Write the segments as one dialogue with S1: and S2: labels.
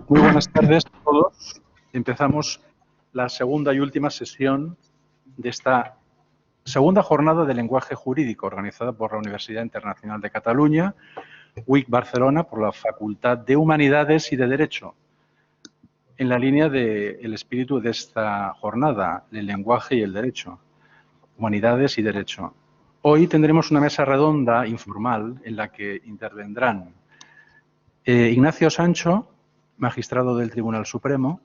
S1: Muy buenas tardes a todos. Empezamos la segunda y última sesión de esta segunda jornada de lenguaje jurídico organizada por la Universidad Internacional de Cataluña, UIC Barcelona, por la Facultad de Humanidades y de Derecho, en la línea del espíritu de esta jornada, el lenguaje y el derecho, humanidades y derecho. Hoy tendremos una mesa redonda informal en la que intervendrán Ignacio Sancho, magistrado del Tribunal Supremo;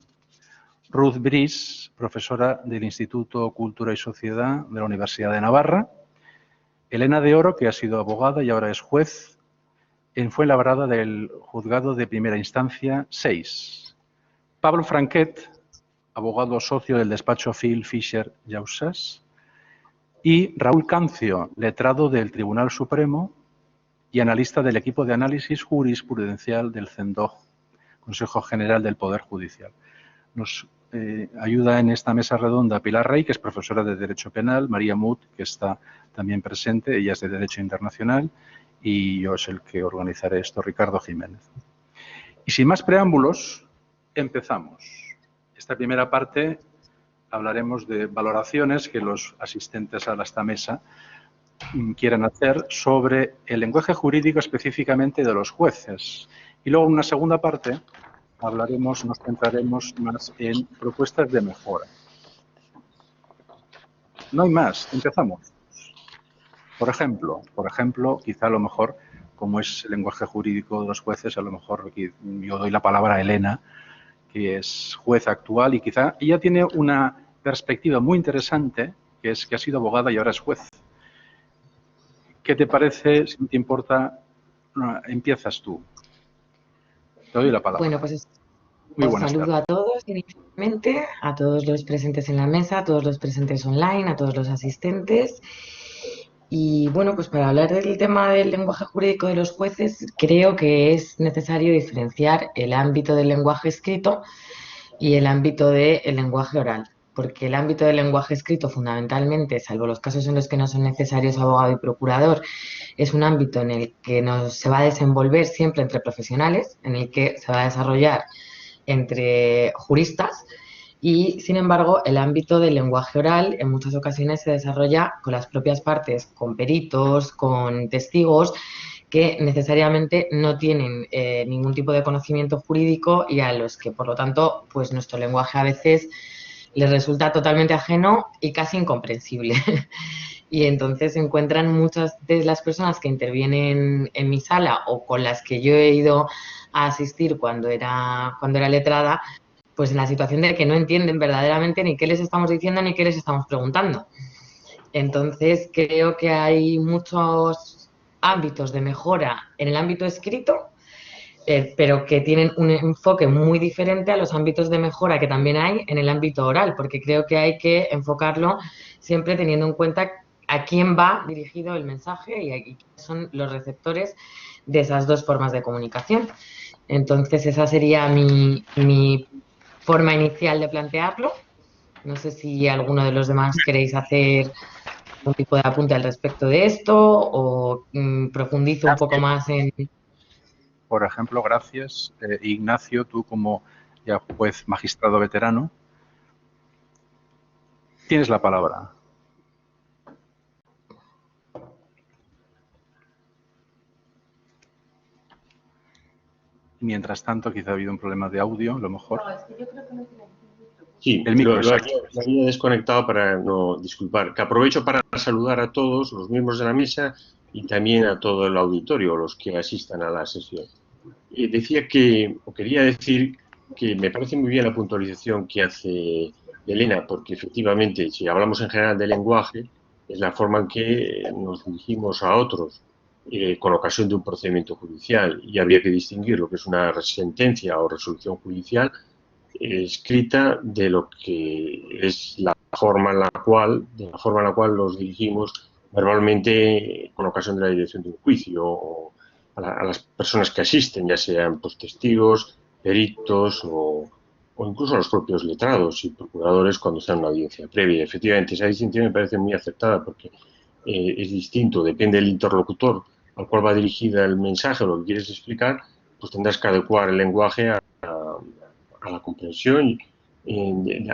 S1: Ruth Briz, profesora del Instituto Cultura y Sociedad de la Universidad de Navarra; Elena de Oro, que ha sido abogada y ahora es juez en Fuenlabrada del Juzgado de Primera Instancia 6; Pablo Franquet, abogado socio del despacho Phil Fisher Jausas; y Raúl Cancio, letrado del Tribunal Supremo y analista del equipo de análisis jurisprudencial del CENDOJ, Consejo General del Poder Judicial. Nos ayuda en esta mesa redonda Pilar Rey, que es profesora de Derecho Penal; María Mut, que está también presente, ella es de Derecho Internacional, y yo es el que organizaré esto, Ricardo Jiménez. Y sin más preámbulos, empezamos. Esta primera parte hablaremos de valoraciones que los asistentes a esta mesa quieran hacer sobre el lenguaje jurídico específicamente de los jueces. Y luego, en una segunda parte, nos centraremos más en propuestas de mejora. No hay más, empezamos. Por ejemplo, quizá a lo mejor, como es el lenguaje jurídico de los jueces, a lo mejor yo doy la palabra a Elena, que es juez actual, y quizá ella tiene una perspectiva muy interesante, que es que ha sido abogada y ahora es juez. ¿Qué te parece? Si no te importa, empiezas tú. Te doy la palabra.
S2: Bueno, pues
S1: Muy
S2: os
S1: buenas
S2: saludo
S1: tardes.
S2: a todos inicialmente, a todos los presentes en la mesa, a todos los presentes online, a todos los asistentes. Y bueno, pues para hablar del tema del lenguaje jurídico de los jueces, creo que es necesario diferenciar el ámbito del lenguaje escrito y el ámbito del lenguaje oral. Porque el ámbito del lenguaje escrito, fundamentalmente, salvo los casos en los que no son necesarios abogado y procurador, es un ámbito en el que se va a desenvolver siempre entre profesionales, en el que se va a desarrollar entre juristas, y sin embargo el ámbito del lenguaje oral en muchas ocasiones se desarrolla con las propias partes, con peritos, con testigos que necesariamente no tienen ningún tipo de conocimiento jurídico y a los que por lo tanto pues nuestro lenguaje a veces les resulta totalmente ajeno y casi incomprensible. Y entonces se encuentran muchas de las personas que intervienen en mi sala o con las que yo he ido a asistir cuando era letrada, pues en la situación de que no entienden verdaderamente ni qué les estamos diciendo ni qué les estamos preguntando. Entonces creo que hay muchos ámbitos de mejora en el ámbito escrito, pero que tienen un enfoque muy diferente a los ámbitos de mejora que también hay en el ámbito oral, porque creo que hay que enfocarlo siempre teniendo en cuenta a quién va dirigido el mensaje y quiénes son los receptores de esas dos formas de comunicación. Entonces, esa sería mi forma inicial de plantearlo. No sé si alguno de los demás queréis hacer algún tipo de apunte al respecto de esto o profundizo un poco más en...
S1: Por ejemplo, gracias, Ignacio, tú como ya juez magistrado veterano, tienes la palabra. Mientras tanto, quizá ha habido un problema de audio, a lo mejor.
S3: No, es que yo creo que no tiene micro.
S4: Sí,
S1: el micro,
S4: lo había desconectado para no disculpar. Que aprovecho para saludar a todos los miembros de la mesa y también a todo el auditorio, los que asistan a la sesión. Quería decir que me parece muy bien la puntualización que hace Elena, porque efectivamente, si hablamos en general de lenguaje, es la forma en que nos dirigimos a otros con ocasión de un procedimiento judicial, y habría que distinguir lo que es una sentencia o resolución judicial escrita de lo que es la forma en la cual nos dirigimos verbalmente con ocasión de la dirección de un juicio o a las personas que asisten, ya sean pues, testigos, peritos o incluso a los propios letrados y procuradores cuando están en una audiencia previa. Efectivamente, esa distinción me parece muy acertada porque es distinto, depende del interlocutor al cual va dirigida el mensaje o lo que quieres explicar, pues tendrás que adecuar el lenguaje a a la comprensión,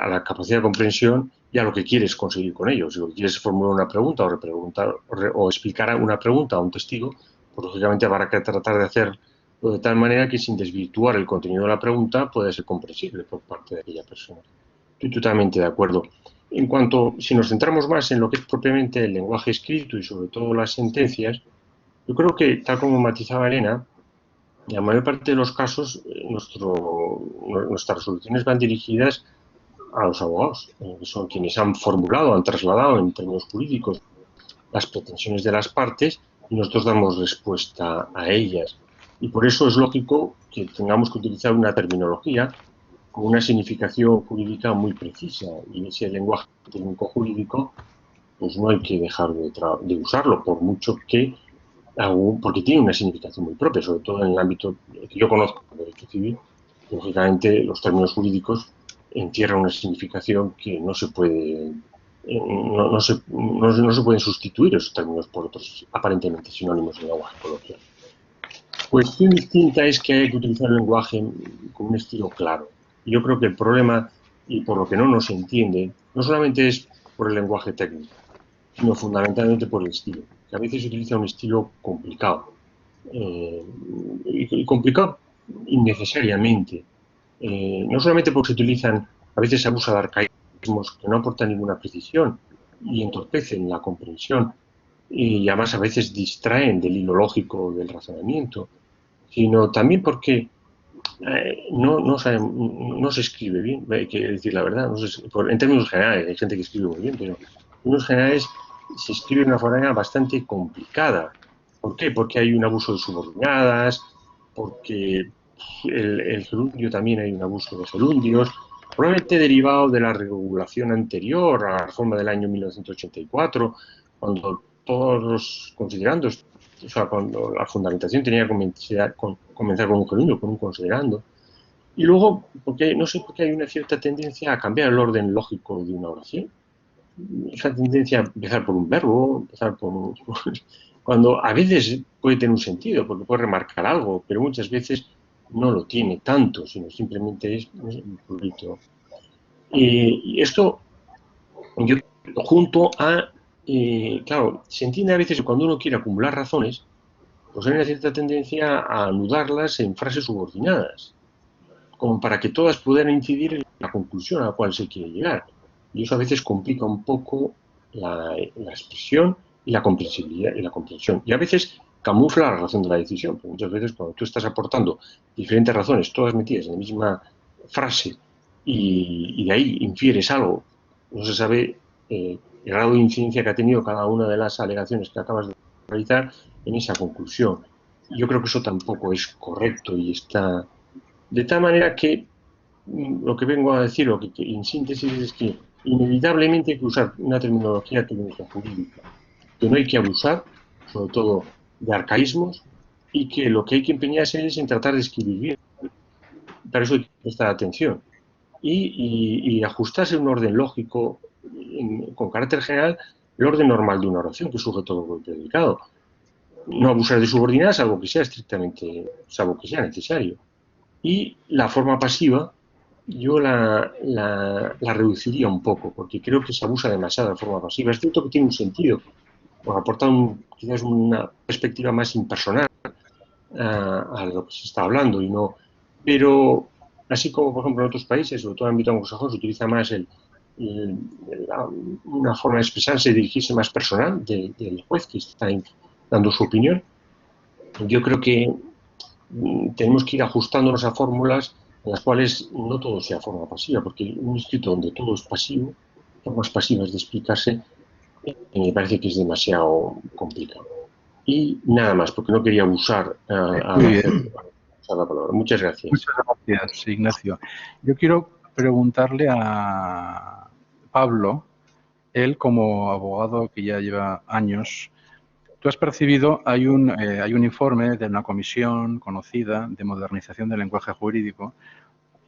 S4: a la capacidad de comprensión y a lo que quieres conseguir con ello. Si quieres formular una pregunta o repreguntar o explicar una pregunta a un testigo, pues lógicamente habrá que tratar de hacerlo de tal manera que sin desvirtuar el contenido de la pregunta pueda ser comprensible por parte de aquella persona. Estoy totalmente de acuerdo. En cuanto, si nos centramos más en lo que es propiamente el lenguaje escrito y sobre todo las sentencias, yo creo que, tal como matizaba Elena, en la mayor parte de los casos nuestras resoluciones van dirigidas a los abogados, que son quienes han formulado, han trasladado en términos jurídicos las pretensiones de las partes y nosotros damos respuesta a ellas. Y por eso es lógico que tengamos que utilizar una terminología con una significación jurídica muy precisa, y ese lenguaje técnico jurídico pues no hay que dejar de usarlo, por mucho que porque tiene una significación muy propia, sobre todo en el ámbito que yo conozco del derecho civil. Lógicamente los términos jurídicos encierran una significación que no se puede no se pueden sustituir esos términos por otros aparentemente sinónimos de lenguaje coloquial. Cuestión distinta es que hay que utilizar el lenguaje con un estilo claro. Yo creo que el problema, y por lo que no nos entiende, no solamente es por el lenguaje técnico, sino fundamentalmente por el estilo, que a veces se utiliza un estilo complicado, y complicado innecesariamente, no solamente porque se utilizan, a veces se abusa de arcaísmos que no aportan ninguna precisión y entorpecen la comprensión, y además a veces distraen del hilo lógico del razonamiento, sino también porque no se escribe bien, hay que decir la verdad, en términos generales, hay gente que escribe muy bien, pero en términos generales se escribe de una forma bastante complicada. ¿Por qué? Porque hay un abuso de subordinadas, porque el gerundio también hay un abuso de gerundios, probablemente derivado de la regulación anterior a la reforma del año 1984, cuando todos los considerandos, o sea, cuando la fundamentación tenía que comenzar con un gerundio, con un considerando. Y luego, porque no sé por qué hay una cierta tendencia a cambiar el orden lógico de una oración. Esa tendencia a empezar por un verbo, empezar por un... cuando a veces puede tener un sentido, porque puede remarcar algo, pero muchas veces no lo tiene tanto, sino simplemente es un poquito. Y esto, yo junto a... claro, se entiende a veces que cuando uno quiere acumular razones, pues hay una cierta tendencia a anudarlas en frases subordinadas, como para que todas pudieran incidir en la conclusión a la cual se quiere llegar. Y eso a veces complica un poco la expresión y la comprensibilidad y la comprensión. Y a veces camufla la razón de la decisión, porque muchas veces cuando tú estás aportando diferentes razones, todas metidas en la misma frase, y de ahí infieres algo, no se sabe el grado de incidencia que ha tenido cada una de las alegaciones que acabas de realizar en esa conclusión. Yo creo que eso tampoco es correcto y está... De tal manera que lo que vengo a decir, en síntesis, es que inevitablemente hay que usar una terminología técnica jurídica, que no hay que abusar, sobre todo de arcaísmos, y que lo que hay que empeñarse es en tratar de escribir bien. Para eso hay que prestar atención. Y ajustarse a un orden lógico, con carácter general, el orden normal de una oración, que es sujeto del predicado. No abusar de subordinadas, salvo que sea necesario. Y la forma pasiva, yo la reduciría un poco, porque creo que se abusa demasiado de la forma pasiva. Es cierto que tiene un sentido, por aportar quizás una perspectiva más impersonal a lo que se está hablando, pero así como, por ejemplo, en otros países, sobre todo en el ámbito anglosajón, se utiliza más una forma de expresarse y dirigirse más personal del juez que está dando su opinión. Yo creo que tenemos que ir ajustándonos a fórmulas en las cuales no todo sea forma pasiva, porque un escrito donde todo es pasivo, formas pasivas de explicarse, me parece que es demasiado complicado. Y nada más, porque no quería abusar
S1: Muy bien.
S4: la palabra. Muchas gracias.
S1: Muchas gracias, Ignacio. Yo quiero preguntarle a Pablo, él como abogado que ya lleva años, tú has percibido, hay un informe de una comisión conocida de modernización del lenguaje jurídico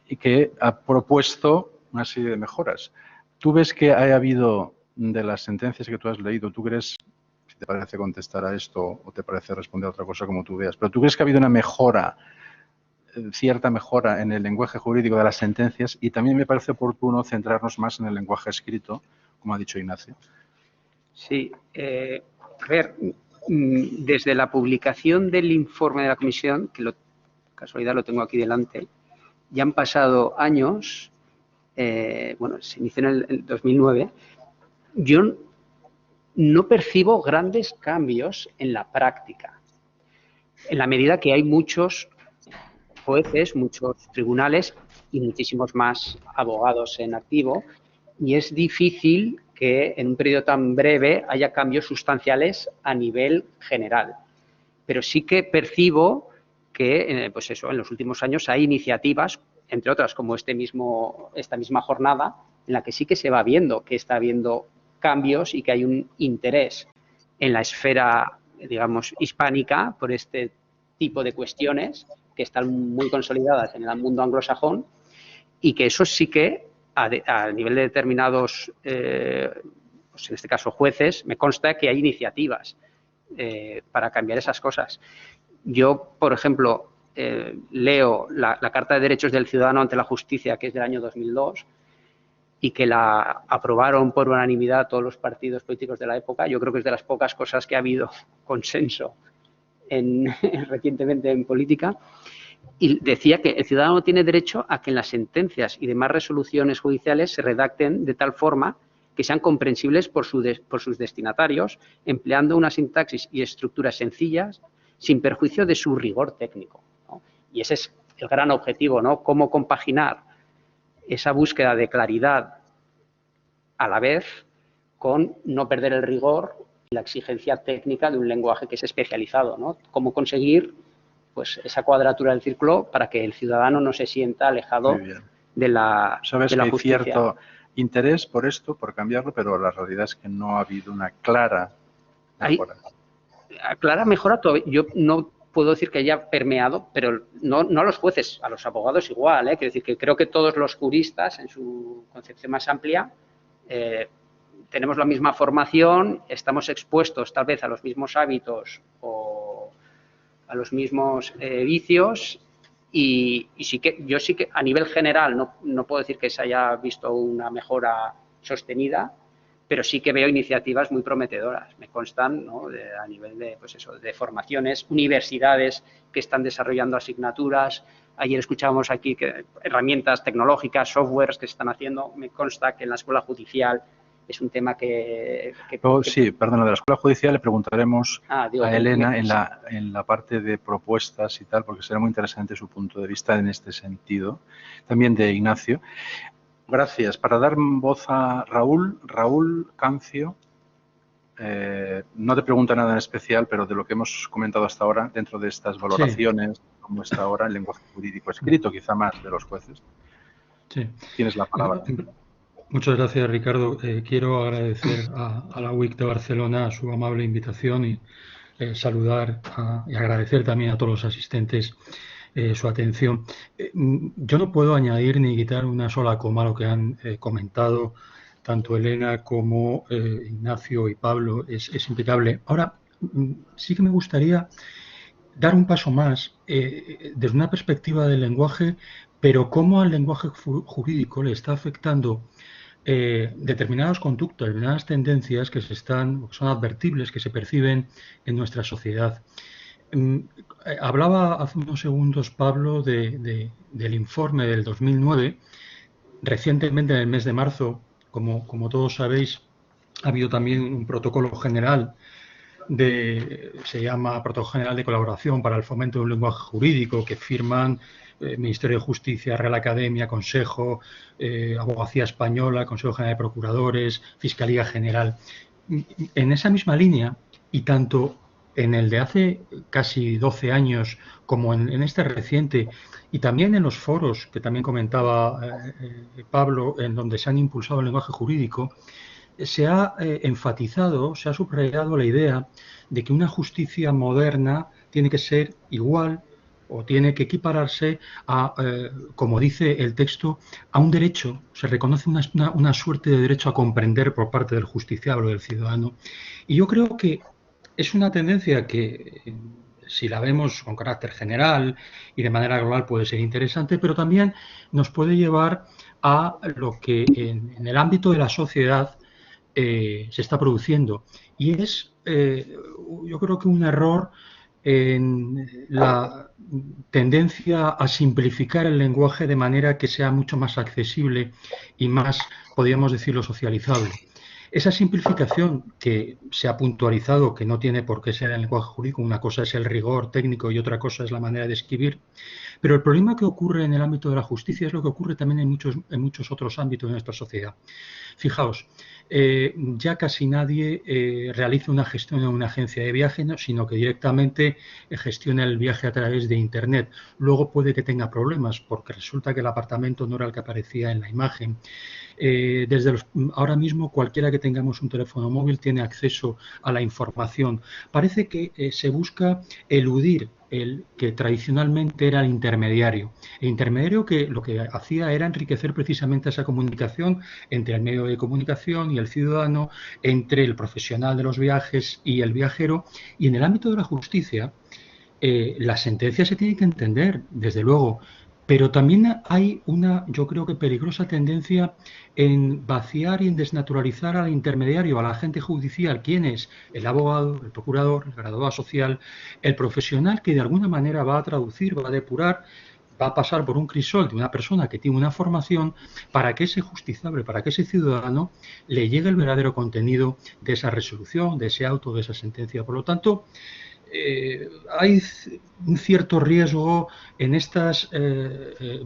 S1: y que ha propuesto una serie de mejoras. ¿Tú ves que ha habido, de las sentencias que tú has leído, tú crees, si te parece contestar a esto o te parece responder a otra cosa como tú veas, pero tú crees que ha habido una mejora cierta mejora en el lenguaje jurídico de las sentencias y también me parece oportuno centrarnos más en el lenguaje escrito, como ha dicho Ignacio.
S5: Sí, a ver, desde la publicación del informe de la comisión, que casualidad lo tengo aquí delante, ya han pasado años, bueno, se inició en el 2009, yo no percibo grandes cambios en la práctica, en la medida que hay muchos jueces, muchos tribunales y muchísimos más abogados en activo, y es difícil que en un periodo tan breve haya cambios sustanciales a nivel general. Pero sí que percibo que, pues eso, en los últimos años hay iniciativas, entre otras como esta misma jornada, en la que sí que se va viendo que está habiendo cambios y que hay un interés en la esfera, digamos, hispánica por este tipo de cuestiones que están muy consolidadas en el mundo anglosajón y que eso sí que a nivel de determinados, pues en este caso jueces, me consta que hay iniciativas para cambiar esas cosas. Yo, por ejemplo, leo la Carta de Derechos del Ciudadano ante la Justicia, que es del año 2002, y que la aprobaron por unanimidad todos los partidos políticos de la época. Yo creo que es de las pocas cosas que ha habido consenso recientemente en política. Y decía que el ciudadano tiene derecho a que en las sentencias y demás resoluciones judiciales se redacten de tal forma que sean comprensibles por sus destinatarios, empleando una sintaxis y estructuras sencillas, sin perjuicio de su rigor técnico, ¿no? Y ese es el gran objetivo, ¿no? Cómo compaginar esa búsqueda de claridad a la vez con no perder el rigor y la exigencia técnica de un lenguaje que es especializado, ¿no? Cómo conseguir pues esa cuadratura del círculo para que el ciudadano no se sienta alejado de la justicia.
S1: Sabes que hay cierto interés por esto, por cambiarlo, pero la realidad es que no ha habido una clara mejora.
S5: Clara mejora todavía. Yo no puedo decir que haya permeado, pero no a los jueces, a los abogados igual, ¿eh? Quiero decir que creo que todos los juristas, en su concepción más amplia, tenemos la misma formación, estamos expuestos tal vez a los mismos hábitos o a los mismos vicios y sí que yo sí que a nivel general no puedo decir que se haya visto una mejora sostenida, pero sí que veo iniciativas muy prometedoras, me constan, ¿no? A nivel de, pues eso, de formaciones, universidades que están desarrollando asignaturas. Ayer escuchábamos aquí que herramientas tecnológicas, softwares que se están haciendo. Me consta que en la escuela judicial es un tema que
S1: sí, perdona, de la escuela judicial le preguntaremos a Elena
S5: sí.
S1: en la parte de propuestas y tal, porque será muy interesante su punto de vista en este sentido. También de Ignacio. Gracias. Para dar voz a Raúl Cancio, no te pregunta nada en especial, pero de lo que hemos comentado hasta ahora, dentro de estas valoraciones, sí, como está ahora el lenguaje jurídico escrito, quizá más de los jueces.
S6: Sí.
S1: Tienes la palabra.
S6: Muchas gracias, Ricardo. Quiero agradecer a la UIC de Barcelona su amable invitación y saludar y agradecer también a todos los asistentes su atención. Yo no puedo añadir ni quitar una sola coma a lo que han comentado tanto Elena como Ignacio y Pablo. Es impecable. Ahora, sí que me gustaría dar un paso más desde una perspectiva del lenguaje, pero cómo al lenguaje jurídico le está afectando determinadas conductas, determinadas tendencias que son advertibles, que se perciben en nuestra sociedad. Hablaba hace unos segundos Pablo del informe del 2009. Recientemente, en el mes de marzo, como todos sabéis, ha habido también un protocolo general se llama Protocolo General de Colaboración para el Fomento de un Lenguaje Jurídico, que firman Ministerio de Justicia, Real Academia, Consejo, Abogacía Española, Consejo General de Procuradores, Fiscalía General. En esa misma línea, y tanto en el de hace casi 12 años como en este reciente, y también en los foros que también comentaba Pablo, en donde se han impulsado el lenguaje jurídico, se ha enfatizado, se ha subrayado la idea de que una justicia moderna tiene que ser igual o tiene que equipararse a, como dice el texto, a un derecho. Se reconoce una suerte de derecho a comprender por parte del justiciable o del ciudadano. Y yo creo que es una tendencia que si la vemos con carácter general y de manera global puede ser interesante, pero también nos puede llevar a lo que en el ámbito de la sociedad se está produciendo. Y es, yo creo que un error en la tendencia a simplificar el lenguaje de manera que sea mucho más accesible y más, podríamos decirlo, socializable. Esa simplificación que se ha puntualizado, que no tiene por qué ser el lenguaje jurídico, una cosa es el rigor técnico y otra cosa es la manera de escribir, pero el problema que ocurre en el ámbito de la justicia es lo que ocurre también en muchos otros ámbitos de nuestra sociedad. Fijaos, ya casi nadie realiza una gestión en una agencia de viaje, ¿no? Sino que directamente gestiona el viaje a través de Internet. Luego puede que tenga problemas porque resulta que el apartamento no era el que aparecía en la imagen. Ahora mismo cualquiera que tengamos un teléfono móvil tiene acceso a la información. Parece que se busca eludir el que tradicionalmente era el intermediario. El intermediario que lo que hacía era enriquecer precisamente esa comunicación entre el medio de comunicación y el ciudadano, entre el profesional de los viajes y el viajero. Y en el ámbito de la justicia, las sentencias se tienen que entender, desde luego, pero también hay una, yo creo que peligrosa tendencia en vaciar y en desnaturalizar al intermediario, al agente judicial. ¿Quién es? El abogado, el procurador, el graduado social, el profesional que de alguna manera va a traducir, va a depurar, va a pasar por un crisol de una persona que tiene una formación para que ese justiciable, para que ese ciudadano le llegue el verdadero contenido de esa resolución, de ese auto, de esa sentencia. Por lo tanto, hay un cierto riesgo en estas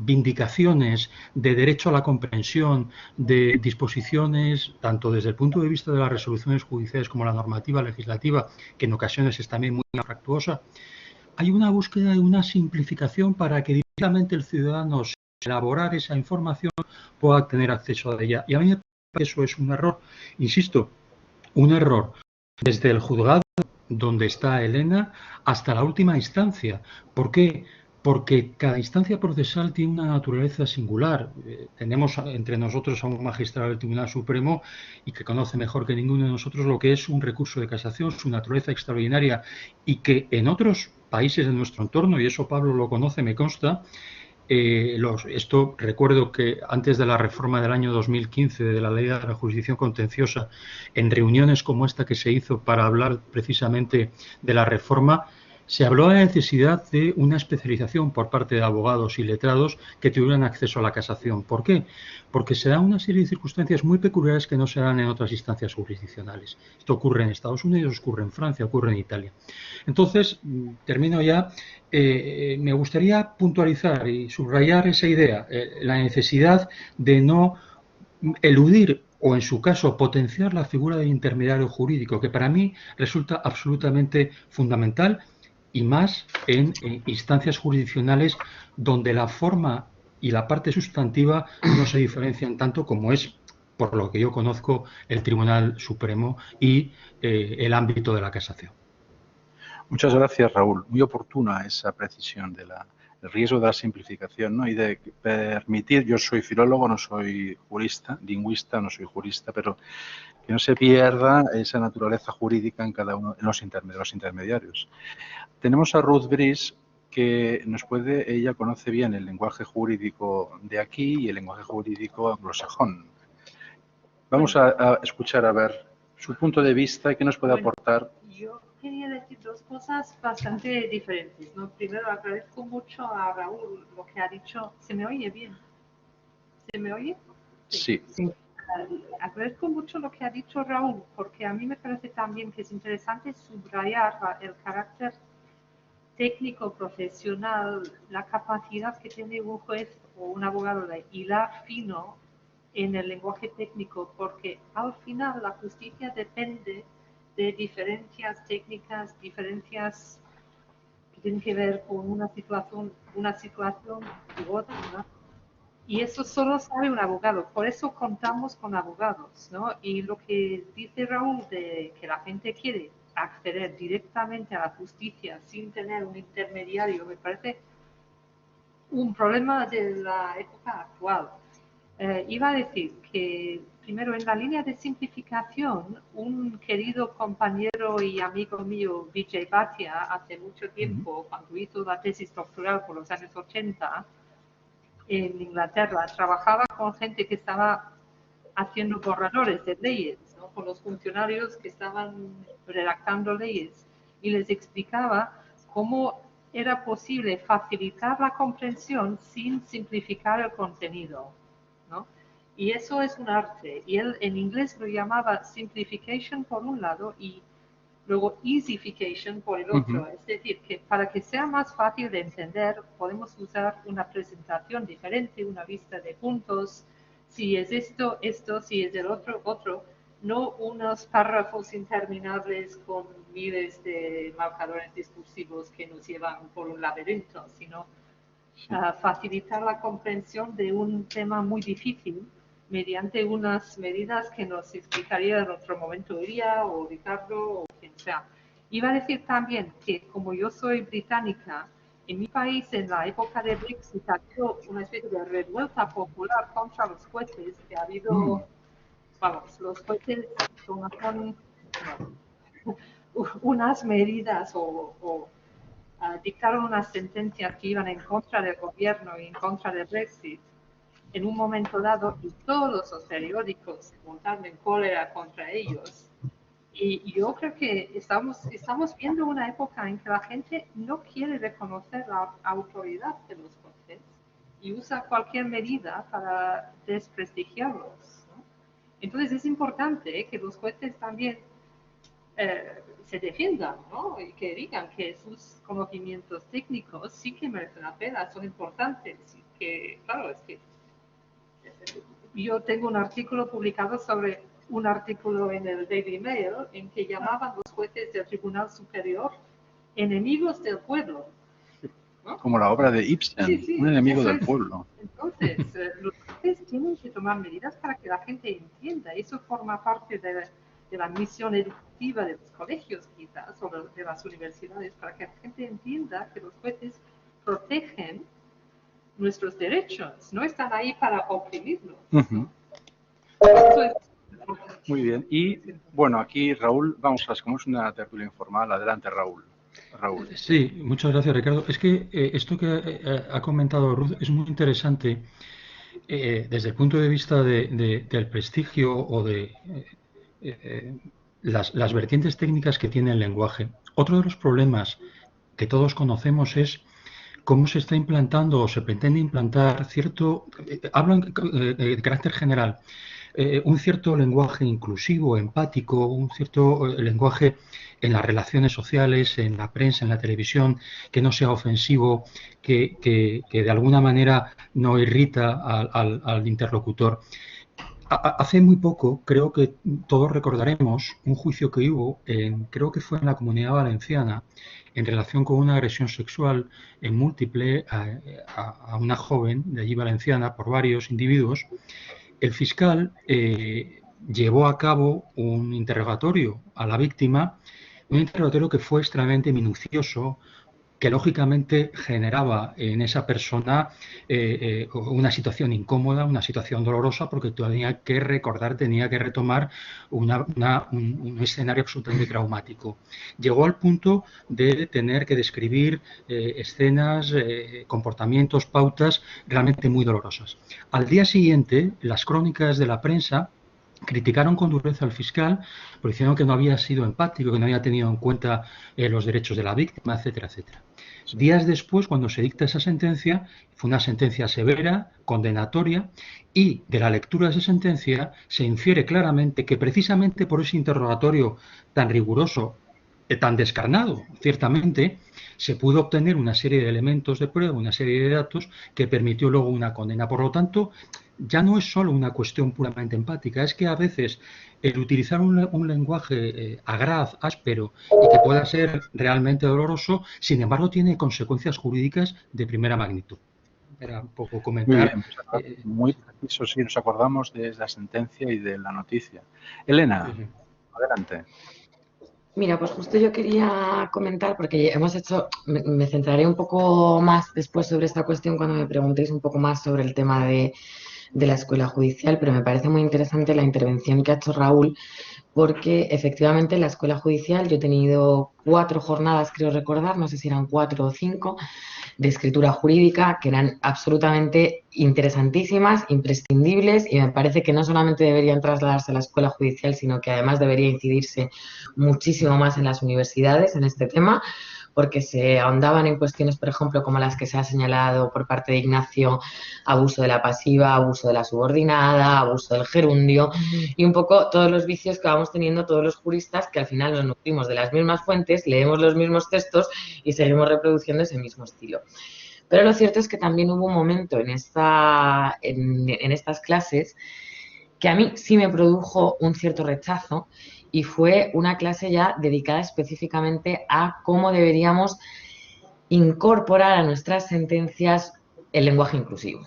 S6: vindicaciones de derecho a la comprensión, de disposiciones, tanto desde el punto de vista de las resoluciones judiciales como la normativa legislativa, que en ocasiones es también muy afractuosa. Hay una búsqueda de una simplificación para que directamente el ciudadano, sin elaborar esa información, pueda tener acceso a ella. Y a mí me parece que eso es un error, insisto, un error desde el juzgado donde está Elena hasta la última instancia. ¿Por qué? Porque cada instancia procesal tiene una naturaleza singular. Tenemos entre nosotros a un magistrado del Tribunal Supremo y que conoce mejor que ninguno de nosotros lo que es un recurso de casación, su naturaleza extraordinaria, y que en otros países de nuestro entorno, y eso Pablo lo conoce, me consta, esto recuerdo que antes de la reforma del año 2015 de la ley de la jurisdicción contenciosa, en reuniones como esta que se hizo para hablar precisamente de la reforma, se habló de la necesidad de una especialización por parte de abogados y letrados que tuvieran acceso a la casación. ¿Por qué? Porque se da una serie de circunstancias muy peculiares que no se dan en otras instancias jurisdiccionales. Esto ocurre en Estados Unidos, ocurre en Francia, ocurre en Italia. Entonces, termino ya. Me gustaría puntualizar y subrayar esa idea, la necesidad de no eludir o, en su caso, potenciar la figura del intermediario jurídico, que para mí resulta absolutamente fundamental y más en instancias jurisdiccionales donde la forma y la parte sustantiva no se diferencian tanto como es, por lo que yo conozco, el Tribunal Supremo y el ámbito de la casación.
S1: Muchas gracias, Raúl. Muy oportuna esa precisión del riesgo de la simplificación, ¿no? Y de permitir, yo soy filólogo, no soy jurista, lingüista, no soy jurista, pero que no se pierda esa naturaleza jurídica en cada uno de los intermediarios. Tenemos a Ruth Brice, que ella conoce bien el lenguaje jurídico de aquí y el lenguaje jurídico anglosajón. Vamos a escuchar a ver su punto de vista y qué nos puede aportar.
S3: Yo quería decir dos cosas bastante diferentes, ¿no? Primero, agradezco mucho a Raúl lo que ha dicho. ¿Se me oye bien? ¿Se me oye?
S1: Sí.
S3: Agradezco mucho lo que ha dicho Raúl, porque a mí me parece también que es interesante subrayar el carácter técnico, profesional, la capacidad que tiene un juez o un abogado de hilar fino en el lenguaje técnico, porque al final la justicia depende de diferencias técnicas, diferencias que tienen que ver con una situación u otra, ¿no? Y eso solo sabe un abogado, por eso contamos con abogados, ¿no? Y lo que dice Raúl de que la gente quiere acceder directamente a la justicia sin tener un intermediario, me parece un problema de la época actual. Iba a decir que primero, en la línea de simplificación, un querido compañero y amigo mío, Vijay Bhatia, hace mucho tiempo, cuando hizo la tesis doctoral por los años 80, en Inglaterra, trabajaba con gente que estaba haciendo borradores de leyes, ¿no? Con los funcionarios que estaban redactando leyes, y les explicaba cómo era posible facilitar la comprensión sin simplificar el contenido, ¿no? Y eso es un arte, y él en inglés lo llamaba simplification por un lado y luego easyfication por el otro. Es decir, que para que sea más fácil de entender, podemos usar una presentación diferente, una vista de puntos, si es esto, esto, si es el otro, otro, no unos párrafos interminables con miles de marcadores discursivos que nos llevan por un laberinto, sino facilitar la comprensión de un tema muy difícil mediante unas medidas que nos explicaría en otro momento Iria o Ricardo o quien sea. Iba a decir también que como yo soy británica, en mi país en la época de Brexit ha habido una especie de revuelta popular contra los jueces, que ha habido, vamos, los jueces tomaron unas medidas o dictaron unas sentencias que iban en contra del gobierno y en contra del Brexit en un momento dado, y todos los periódicos se montaron en cólera contra ellos. Y yo creo que estamos viendo una época en que la gente no quiere reconocer la autoridad de los jueces y usa cualquier medida para desprestigiarlos, ¿no? Entonces es importante que los jueces también se defiendan, ¿no? Y que digan que sus conocimientos técnicos sí que merecen la pena, son importantes. Y que, claro, es que yo tengo un artículo publicado sobre un artículo en el Daily Mail en que llamaban los jueces del Tribunal Superior enemigos del pueblo, ¿no?
S1: Como la obra de Ibsen,
S3: Sí, sí,
S1: un enemigo del pueblo.
S3: Entonces, los jueces tienen que tomar medidas para que la gente entienda. Eso forma parte de la misión educativa de los colegios, quizás, o de las universidades, para que la gente entienda que los jueces protegen nuestros derechos, no están ahí para oprimirnos. Eso es...
S1: Muy bien. Y, bueno, aquí Raúl, vamos, como es una tertulia informal. Adelante, Raúl.
S6: Sí, muchas gracias, Ricardo. Es que esto que ha comentado Ruth es muy interesante desde el punto de vista del prestigio o de las vertientes técnicas que tiene el lenguaje. Otro de los problemas que todos conocemos es cómo se está implantando o se pretende implantar cierto, hablo de carácter general, un cierto lenguaje inclusivo, empático, un cierto lenguaje en las relaciones sociales, en la prensa, en la televisión, que no sea ofensivo, que de alguna manera no irrita al interlocutor. Hace muy poco, creo que todos recordaremos un juicio que hubo, creo que fue en la Comunidad Valenciana, en relación con una agresión sexual múltiple a una joven de allí valenciana por varios individuos. El fiscal llevó a cabo un interrogatorio a la víctima, un interrogatorio que fue extremadamente minucioso, que lógicamente generaba en esa persona una situación incómoda, una situación dolorosa, porque tenía que recordar, tenía que retomar un escenario absolutamente traumático. Llegó al punto de tener que describir escenas, comportamientos, pautas realmente muy dolorosas. Al día siguiente, las crónicas de la prensa criticaron con dureza al fiscal, porque dijeron que no había sido empático, que no había tenido en cuenta los derechos de la víctima, etcétera, etcétera. Días después, cuando se dicta esa sentencia, fue una sentencia severa, condenatoria, y de la lectura de esa sentencia se infiere claramente que precisamente por ese interrogatorio tan riguroso, tan descarnado, ciertamente, se pudo obtener una serie de elementos de prueba, una serie de datos que permitió luego una condena. Por lo tanto, ya no es solo una cuestión puramente empática, es que a veces el utilizar un lenguaje agraz, áspero y que pueda ser realmente doloroso, sin embargo, tiene consecuencias jurídicas de primera magnitud. Era un poco comentar.
S1: Muy preciso, sí, nos acordamos de la sentencia y de la noticia. Elena, adelante.
S2: Mira, pues justo yo quería comentar, porque hemos hecho, me centraré un poco más después sobre esta cuestión cuando me preguntéis un poco más sobre el tema de de la escuela judicial, pero me parece muy interesante la intervención que ha hecho Raúl, porque efectivamente en la escuela judicial yo he tenido 4 jornadas, creo recordar, no sé si eran 4 o 5, de escritura jurídica que eran absolutamente interesantísimas, imprescindibles, y me parece que no solamente deberían trasladarse a la escuela judicial, sino que además debería incidirse muchísimo más en las universidades en este tema, porque se ahondaban en cuestiones, por ejemplo, como las que se ha señalado por parte de Ignacio, abuso de la pasiva, abuso de la subordinada, abuso del gerundio, y un poco todos los vicios que vamos teniendo todos los juristas, que al final nos nutrimos de las mismas fuentes, leemos los mismos textos y seguimos reproduciendo ese mismo estilo. Pero lo cierto es que también hubo un momento en estas clases que a mí sí me produjo un cierto rechazo, y fue una clase ya dedicada específicamente a cómo deberíamos incorporar a nuestras sentencias el lenguaje inclusivo.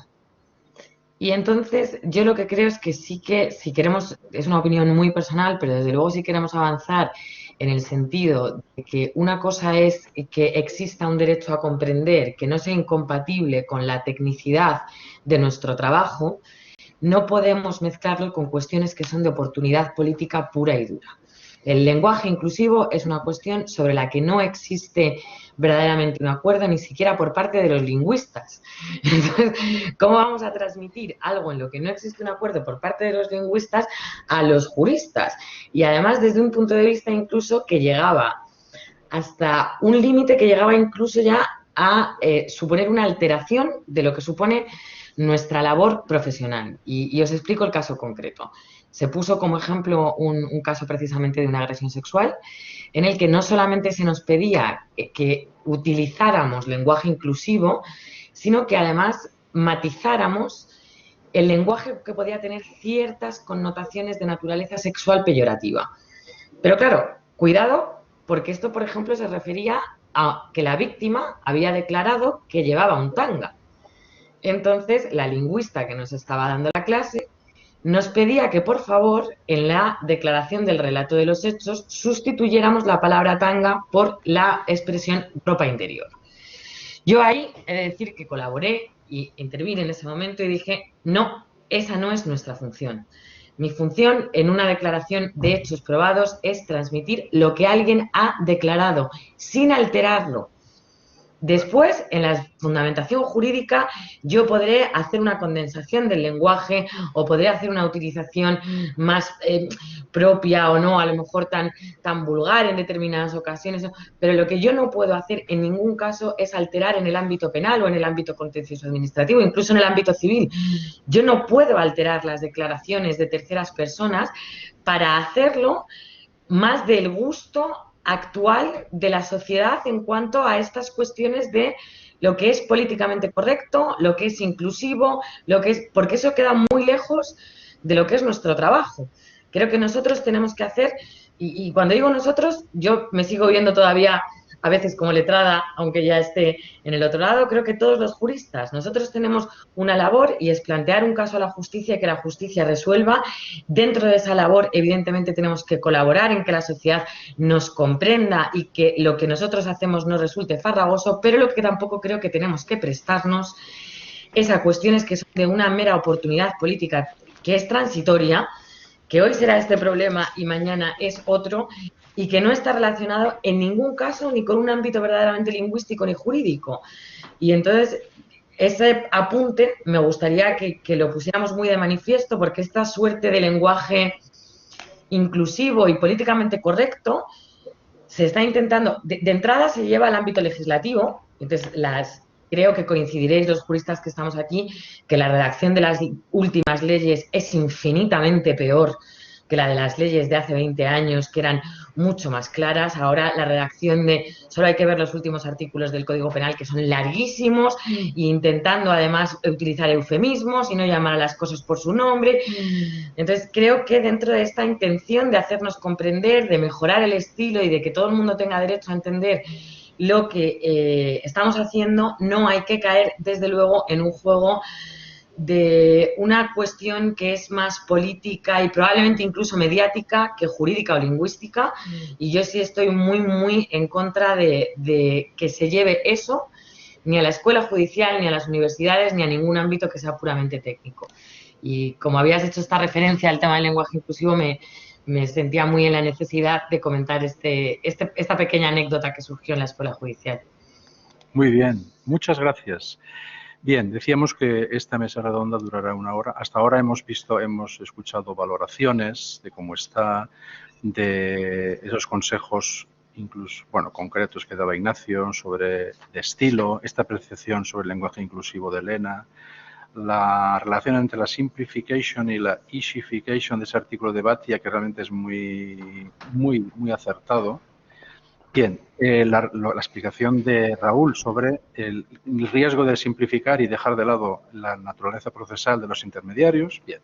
S2: Y entonces yo lo que creo es que sí que, si queremos, es una opinión muy personal, pero desde luego si queremos avanzar en el sentido de que una cosa es que exista un derecho a comprender que no sea incompatible con la tecnicidad de nuestro trabajo, no podemos mezclarlo con cuestiones que son de oportunidad política pura y dura. El lenguaje inclusivo es una cuestión sobre la que no existe verdaderamente un acuerdo, ni siquiera por parte de los lingüistas. Entonces, ¿cómo vamos a transmitir algo en lo que no existe un acuerdo por parte de los lingüistas a los juristas? Y además desde un punto de vista incluso que llegaba hasta un límite que llegaba incluso ya a suponer una alteración de lo que supone nuestra labor profesional. Y os explico el caso concreto. Se puso como ejemplo un caso precisamente de una agresión sexual, en el que no solamente se nos pedía que utilizáramos lenguaje inclusivo, sino que además matizáramos el lenguaje que podía tener ciertas connotaciones de naturaleza sexual peyorativa. Pero claro, cuidado, porque esto, por ejemplo, se refería a que la víctima había declarado que llevaba un tanga. Entonces, la lingüista que nos estaba dando la clase nos pedía que, por favor, en la declaración del relato de los hechos, sustituyéramos la palabra tanga por la expresión ropa interior. Yo ahí he de decir que colaboré y intervine en ese momento y dije, no, esa no es nuestra función. Mi función en una declaración de hechos probados es transmitir lo que alguien ha declarado, sin alterarlo. Después, en la fundamentación jurídica, yo podré hacer una condensación del lenguaje o podré hacer una utilización más propia o no, a lo mejor tan vulgar en determinadas ocasiones, pero lo que yo no puedo hacer en ningún caso es alterar en el ámbito penal o en el ámbito contencioso administrativo, incluso en el ámbito civil. Yo no puedo alterar las declaraciones de terceras personas para hacerlo más del gusto actual de la sociedad en cuanto a estas cuestiones de lo que es políticamente correcto, lo que es inclusivo, porque eso queda muy lejos de lo que es nuestro trabajo. Creo que nosotros tenemos que hacer, y cuando digo nosotros, yo me sigo viendo todavía a veces como letrada, aunque ya esté en el otro lado, creo que todos los juristas, nosotros tenemos una labor y es plantear un caso a la justicia y que la justicia resuelva. Dentro de esa labor, evidentemente, tenemos que colaborar en que la sociedad nos comprenda y que lo que nosotros hacemos no resulte farragoso, pero lo que tampoco creo que tenemos que prestarnos es a cuestiones que son de una mera oportunidad política que es transitoria, que hoy será este problema y mañana es otro, y que no está relacionado en ningún caso ni con un ámbito verdaderamente lingüístico ni jurídico. Y entonces, ese apunte me gustaría que lo pusiéramos muy de manifiesto, porque esta suerte de lenguaje inclusivo y políticamente correcto se está intentando, de entrada se lleva al ámbito legislativo, entonces creo que coincidiréis los juristas que estamos aquí, que la redacción de las últimas leyes es infinitamente peor que la de las leyes de hace 20 años, que eran mucho más claras. Ahora la redacción solo hay que ver los últimos artículos del Código Penal, que son larguísimos, e intentando además utilizar eufemismos y no llamar a las cosas por su nombre. Entonces creo que dentro de esta intención de hacernos comprender, de mejorar el estilo y de que todo el mundo tenga derecho a entender lo que estamos haciendo, no hay que caer desde luego en un juego de una cuestión que es más política y probablemente incluso mediática que jurídica o lingüística, y yo sí estoy muy, muy en contra de que se lleve eso ni a la escuela judicial, ni a las universidades, ni a ningún ámbito que sea puramente técnico. Y como habías hecho esta referencia al tema del lenguaje inclusivo, me sentía muy en la necesidad de comentar esta pequeña anécdota que surgió en la Escuela Judicial.
S1: Muy bien, muchas gracias. Bien, decíamos que esta mesa redonda durará 1 hora. Hasta ahora hemos escuchado valoraciones de cómo está, de esos consejos incluso, bueno, concretos que daba Ignacio sobre de estilo, esta apreciación sobre el lenguaje inclusivo de Elena, la relación entre la simplification y la easification de ese artículo de Batia, que realmente es muy acertado. Bien, la explicación de Raúl sobre el riesgo de simplificar y dejar de lado la naturaleza procesal de los intermediarios. Bien.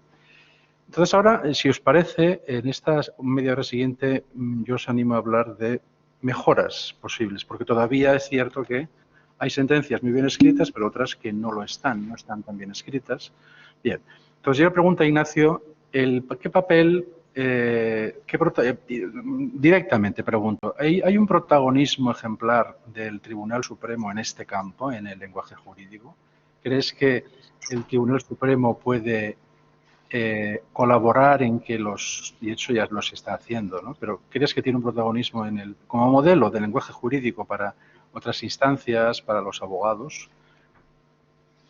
S1: Entonces ahora, si os parece, en esta media hora siguiente yo os animo a hablar de mejoras posibles, porque todavía es cierto que hay sentencias muy bien escritas, pero otras que no lo están, no están tan bien escritas. Bien, entonces yo le pregunto a Ignacio, ¿qué papel, directamente pregunto, ¿hay un protagonismo ejemplar del Tribunal Supremo en este campo, en el lenguaje jurídico? ¿Crees que el Tribunal Supremo puede colaborar en que y eso ya lo se está haciendo, ¿no? Pero ¿crees que tiene un protagonismo como modelo de lenguaje jurídico para otras instancias, para los abogados?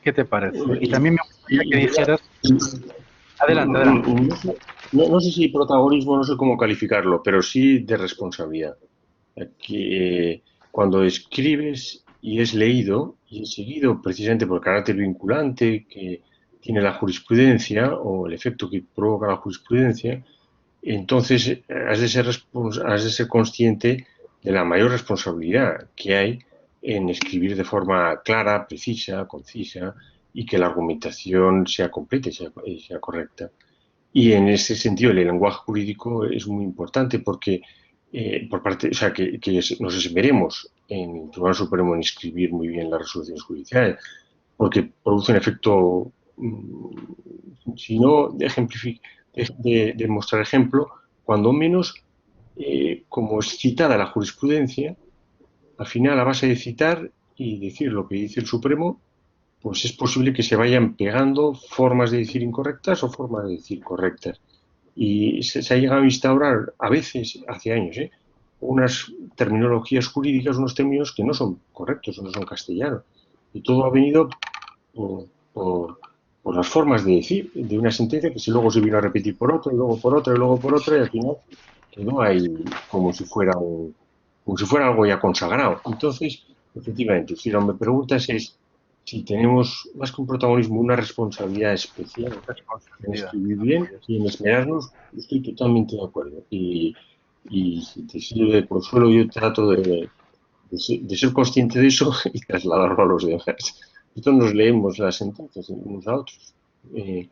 S1: ¿Qué te parece? Y también me gustaría que dijeras... Adelante, adelante.
S4: No sé si protagonismo, no sé cómo calificarlo, pero sí de responsabilidad. Cuando escribes y es leído y es seguido precisamente por el carácter vinculante que tiene la jurisprudencia o el efecto que provoca la jurisprudencia, entonces has de ser consciente de la mayor responsabilidad que hay en escribir de forma clara, precisa, concisa y que la argumentación sea completa y sea correcta. Y en ese sentido el lenguaje jurídico es muy importante porque que nos esmeremos en el Tribunal Supremo en escribir muy bien las resoluciones judiciales, porque produce un efecto, si no de mostrar ejemplo, cuando menos, como es citada la jurisprudencia, al final a base de citar y decir lo que dice el Supremo, pues es posible que se vayan pegando formas de decir incorrectas o formas de decir correctas. Y se ha llegado a instaurar, a veces, hace años, unas terminologías jurídicas, unos términos que no son correctos, no son castellanos. Y todo ha venido por las formas de decir de una sentencia que luego se vino a repetir por otra, y luego por otra, y luego por otra, y al final quedó ahí como si fuera algo ya consagrado. Entonces, efectivamente, si lo que me preguntas es si tenemos más que un protagonismo, una responsabilidad especial en escribir bien y en esmerarnos, estoy totalmente de acuerdo. Y si te sirve de consuelo, yo trato de ser consciente de eso y trasladarlo a los demás. Nosotros nos leemos las sentencias unos a otros y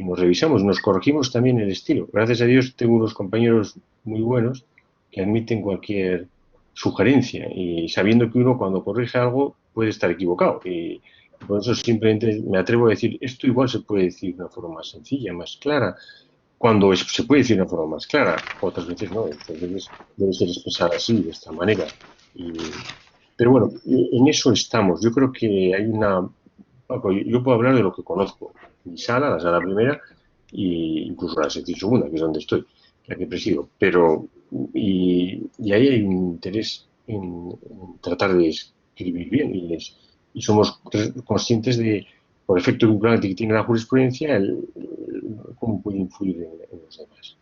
S4: nos revisamos, nos corregimos también el estilo. Gracias a Dios tengo unos compañeros muy buenos que admiten cualquier sugerencia y sabiendo que uno cuando corrige algo puede estar equivocado. Y por eso simplemente me atrevo a decir, esto igual se puede decir de una forma más sencilla, más clara, cuando se puede decir de una forma más clara, otras veces no, otras veces debe ser expresada así, de esta manera. Pero bueno, en eso estamos. Yo creo que hay yo puedo hablar de lo que conozco. Mi sala, la sala primera, e incluso la sección segunda, que es donde estoy, la que presido. Pero, y ahí hay un interés en tratar de escribir bien y somos conscientes de, por efecto vinculante que tiene la jurisprudencia, cómo puede influir en los demás.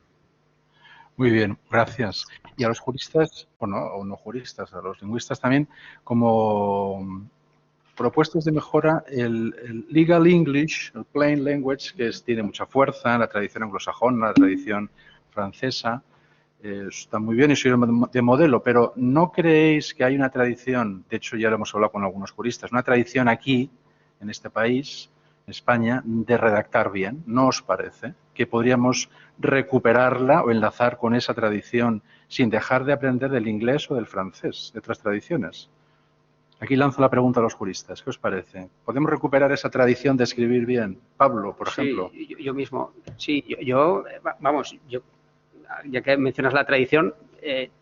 S1: Muy bien, gracias. Y a los juristas, o no juristas, a los lingüistas también, como propuestas de mejora, el Legal English, el Plain Language, que tiene mucha fuerza en la tradición anglosajona, la tradición francesa, está muy bien y sirve de modelo, pero ¿no creéis que hay una tradición, de hecho ya lo hemos hablado con algunos juristas, una tradición aquí, en este país, España, de redactar bien? ¿No os parece que podríamos recuperarla o enlazar con esa tradición sin dejar de aprender del inglés o del francés, de otras tradiciones? Aquí lanzo la pregunta a los juristas. ¿Qué os parece? ¿Podemos recuperar esa tradición de escribir bien? Pablo, por ejemplo.
S5: Sí, yo mismo. Sí, yo ya que mencionas la tradición,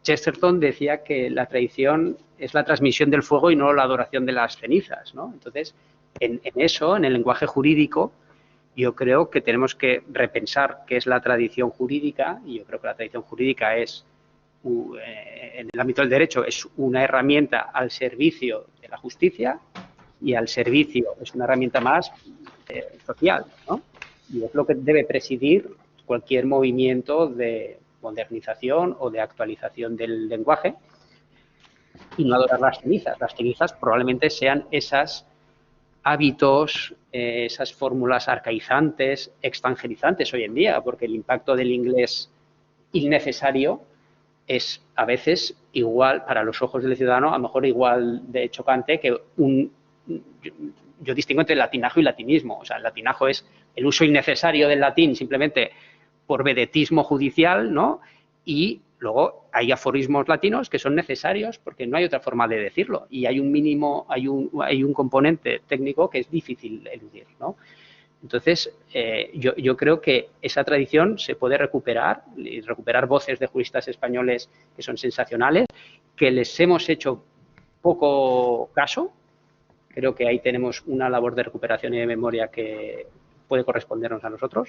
S5: Chesterton decía que la tradición es la transmisión del fuego y no la adoración de las cenizas, ¿no? Entonces, en eso, en el lenguaje jurídico, yo creo que tenemos que repensar qué es la tradición jurídica, y yo creo que la tradición jurídica es, en el ámbito del derecho, es una herramienta al servicio de la justicia y al servicio, es una herramienta más social, ¿no? Y es lo que debe presidir cualquier movimiento de modernización o de actualización del lenguaje, y no adorar las cenizas. Las cenizas probablemente sean esos hábitos, esas fórmulas arcaizantes, extranjerizantes hoy en día, porque el impacto del inglés innecesario es a veces igual, para los ojos del ciudadano, a lo mejor igual de chocante que yo distingo entre latinajo y latinismo. O sea, el latinajo es el uso innecesario del latín simplemente por vedetismo judicial, ¿no? Y luego hay aforismos latinos que son necesarios porque no hay otra forma de decirlo, y hay un mínimo, hay un componente técnico que es difícil eludir, ¿no? Entonces, yo creo que esa tradición se puede recuperar, y recuperar voces de juristas españoles que son sensacionales, que les hemos hecho poco caso. Creo que ahí tenemos una labor de recuperación y de memoria que puede correspondernos a nosotros,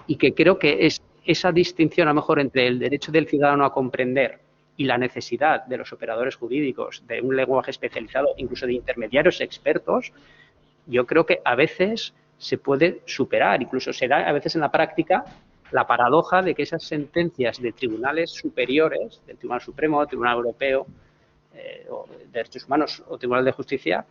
S5: y que creo que es esa distinción a lo mejor entre el derecho del ciudadano a comprender y la necesidad de los operadores jurídicos de un lenguaje especializado, incluso de intermediarios expertos. Yo creo que a veces se puede superar, incluso se da a veces en la práctica la paradoja de que esas sentencias de tribunales superiores, del Tribunal Supremo, del Tribunal Europeo, o de Derechos Humanos o Tribunal de Justicia,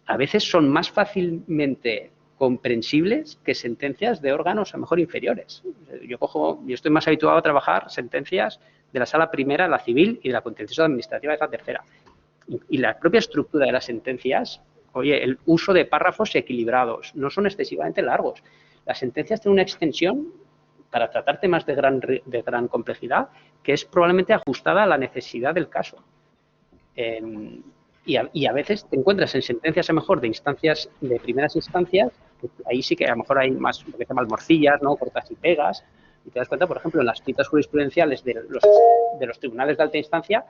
S5: a veces son más fácilmente comprensibles que sentencias de órganos a lo mejor inferiores. Yo estoy más habituado a trabajar sentencias de la Sala Primera, la civil, y de la Contencioso Administrativa, de la tercera. Y la propia estructura de las sentencias, oye, el uso de párrafos equilibrados, no son excesivamente largos. Las sentencias tienen una extensión para tratar temas de gran complejidad que es probablemente ajustada a la necesidad del caso. Y a veces te encuentras en sentencias a lo mejor de instancias, de primeras instancias, que ahí sí que a lo mejor hay más, lo que se llaman morcillas, ¿no? Cortas y pegas, y te das cuenta, por ejemplo, en las citas jurisprudenciales de los tribunales de alta instancia,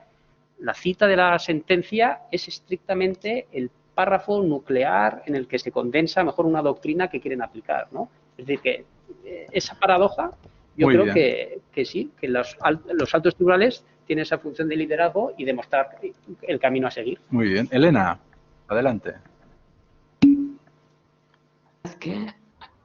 S5: la cita de la sentencia es estrictamente el párrafo nuclear en el que se condensa a lo mejor una doctrina que quieren aplicar, ¿no? Es decir, que esa paradoja, yo creo que sí, que los altos tribunales tienen esa función de liderazgo y demostrar el camino a seguir.
S1: Muy bien. Elena, adelante.
S2: Es que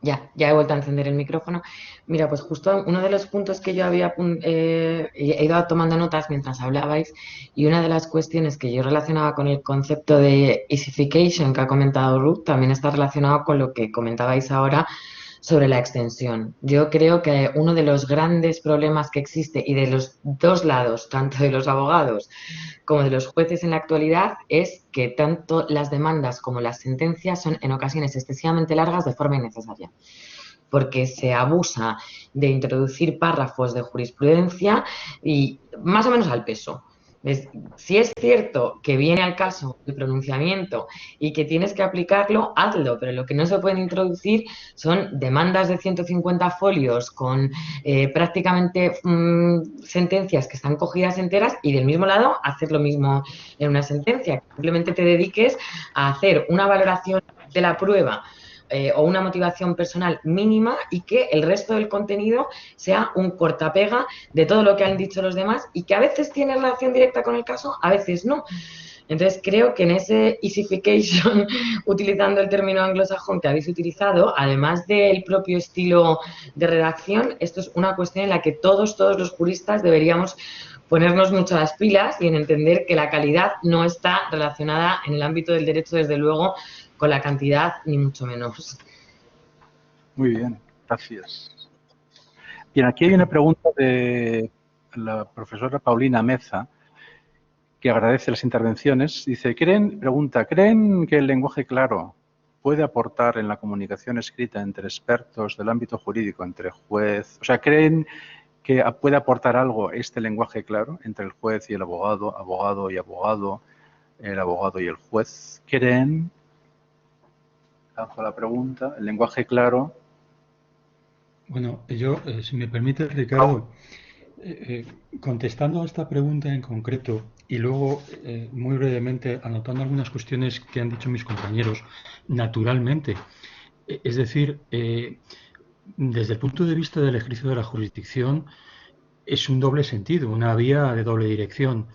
S2: ya he vuelto a encender el micrófono. Mira, pues justo uno de los puntos que yo había he ido tomando notas mientras hablabais, y una de las cuestiones que yo relacionaba con el concepto de easification que ha comentado Ruth también está relacionado con lo que comentabais ahora sobre la extensión. Yo creo que uno de los grandes problemas que existe, y de los dos lados, tanto de los abogados como de los jueces en la actualidad, es que tanto las demandas como las sentencias son en ocasiones excesivamente largas de forma innecesaria, porque se abusa de introducir párrafos de jurisprudencia y más o menos al peso. Si es cierto que viene al caso el pronunciamiento y que tienes que aplicarlo, hazlo, pero lo que no se pueden introducir son demandas de 150 folios con prácticamente sentencias que están cogidas enteras, y del mismo lado hacer lo mismo en una sentencia. Simplemente te dediques a hacer una valoración de la prueba o una motivación personal mínima, y que el resto del contenido sea un cortapega de todo lo que han dicho los demás, y que a veces tiene relación directa con el caso, a veces no. Entonces creo que en ese easification, utilizando el término anglosajón que habéis utilizado, además del propio estilo de redacción, esto es una cuestión en la que todos los juristas deberíamos ponernos mucho las pilas, y en entender que la calidad no está relacionada en el ámbito del derecho, desde luego, con la cantidad, ni mucho menos.
S1: Muy bien, gracias. Bien, aquí hay una pregunta de la profesora Paulina Meza, que agradece las intervenciones. Dice, ¿creen que el lenguaje claro puede aportar en la comunicación escrita entre expertos del ámbito jurídico, entre juez? O sea, ¿creen que puede aportar algo este lenguaje claro entre el juez y el abogado, abogado y abogado, el abogado y el juez? ¿Creen? Lanzo la pregunta. El lenguaje claro.
S6: Bueno, yo, si me permite, Ricardo, contestando a esta pregunta en concreto y luego muy brevemente anotando algunas cuestiones que han dicho mis compañeros, naturalmente, Es decir, desde el punto de vista del ejercicio de la jurisdicción, es un doble sentido, una vía de doble dirección.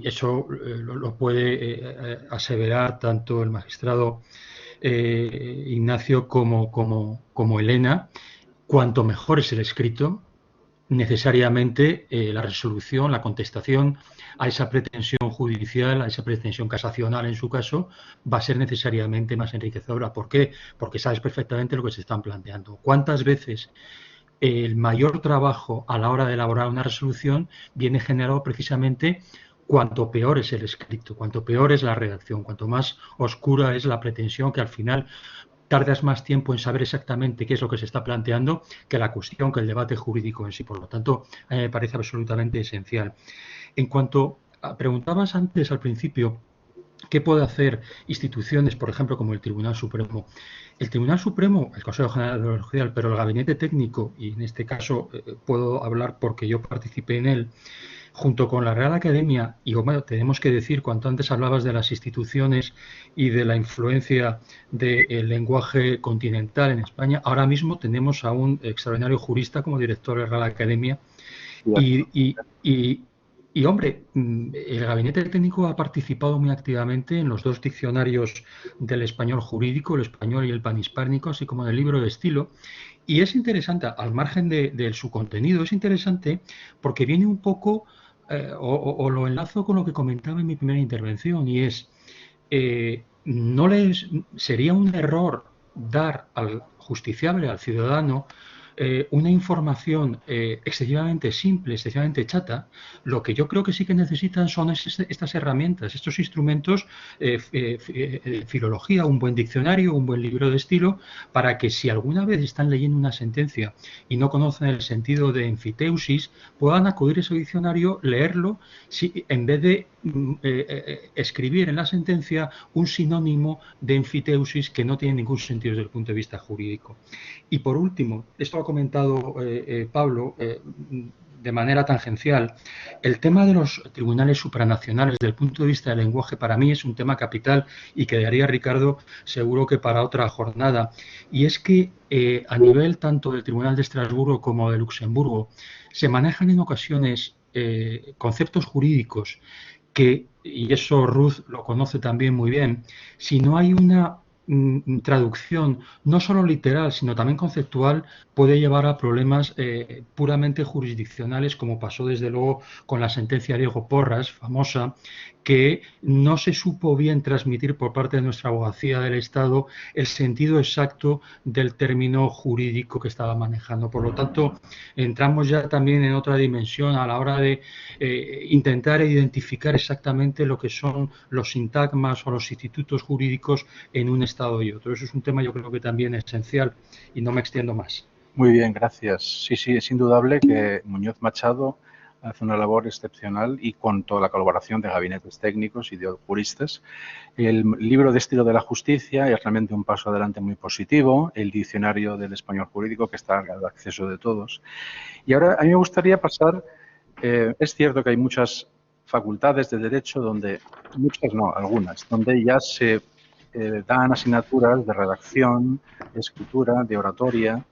S6: Eso lo puede aseverar tanto el magistrado Ignacio como Elena. Cuanto mejor es el escrito, necesariamente la resolución, la contestación a esa pretensión judicial, a esa pretensión casacional en su caso, va a ser necesariamente más enriquecedora. ¿Por qué? Porque sabes perfectamente lo que se están planteando. ¿Cuántas veces el mayor trabajo a la hora de elaborar una resolución viene generado precisamente cuanto peor es el escrito, cuanto peor es la redacción, cuanto más oscura es la pretensión, que al final tardas más tiempo en saber exactamente qué es lo que se está planteando que la cuestión, que el debate jurídico en sí? Por lo tanto, a mí me parece absolutamente esencial. En cuanto preguntabas antes al principio, ¿qué puede hacer instituciones, por ejemplo, como el Tribunal Supremo? El Tribunal Supremo, el Consejo General del Poder Judicial, pero el Gabinete Técnico, y en este caso puedo hablar porque yo participé en él, junto con la Real Academia, y bueno, tenemos que decir, cuanto antes hablabas de las instituciones y de la influencia del lenguaje continental en España, ahora mismo tenemos a un extraordinario jurista como director de la Real Academia y, hombre, el Gabinete Técnico ha participado muy activamente en los dos diccionarios del español jurídico, el español y el panhispánico, así como en el libro de estilo. Y es interesante, al margen de su contenido, es interesante porque viene un poco, o lo enlazo con lo que comentaba en mi primera intervención, y es, sería un error dar al justiciable, al ciudadano, una información excesivamente simple, excesivamente chata. Lo que yo creo que sí que necesitan son estas herramientas, estos instrumentos, filología, un buen diccionario, un buen libro de estilo, para que si alguna vez están leyendo una sentencia y no conocen el sentido de enfiteusis, puedan acudir a ese diccionario, leerlo, en vez de escribir en la sentencia un sinónimo de enfiteusis que no tiene ningún sentido desde el punto de vista jurídico. Y por último, esto ha comentado Pablo de manera tangencial, el tema de los tribunales supranacionales desde el punto de vista del lenguaje para mí es un tema capital y quedaría, Ricardo, seguro que para otra jornada. Y es que a nivel tanto del Tribunal de Estrasburgo como de Luxemburgo se manejan en ocasiones conceptos jurídicos que, y eso Ruth lo conoce también muy bien, si no hay una traducción no solo literal, sino también conceptual, puede llevar a problemas puramente jurisdiccionales, como pasó desde luego con la sentencia Diego Porras, famosa, que no se supo bien transmitir por parte de nuestra abogacía del Estado el sentido exacto del término jurídico que estaba manejando. Por lo tanto, entramos ya también en otra dimensión a la hora de intentar identificar exactamente lo que son los sintagmas o los institutos jurídicos en un Estado y otro. Eso es un tema yo creo que también es esencial y no me extiendo más.
S1: Muy bien, gracias. Sí, sí, es indudable que Muñoz Machado hace una labor excepcional y con toda la colaboración de gabinetes técnicos y de juristas. El libro de estilo de la justicia es realmente un paso adelante muy positivo, el diccionario del español jurídico que está al acceso de todos. Y ahora a mí me gustaría pasar, es cierto que hay muchas facultades de derecho donde, muchas no, algunas, donde ya se dan asignaturas de redacción, de escritura, de oratoria.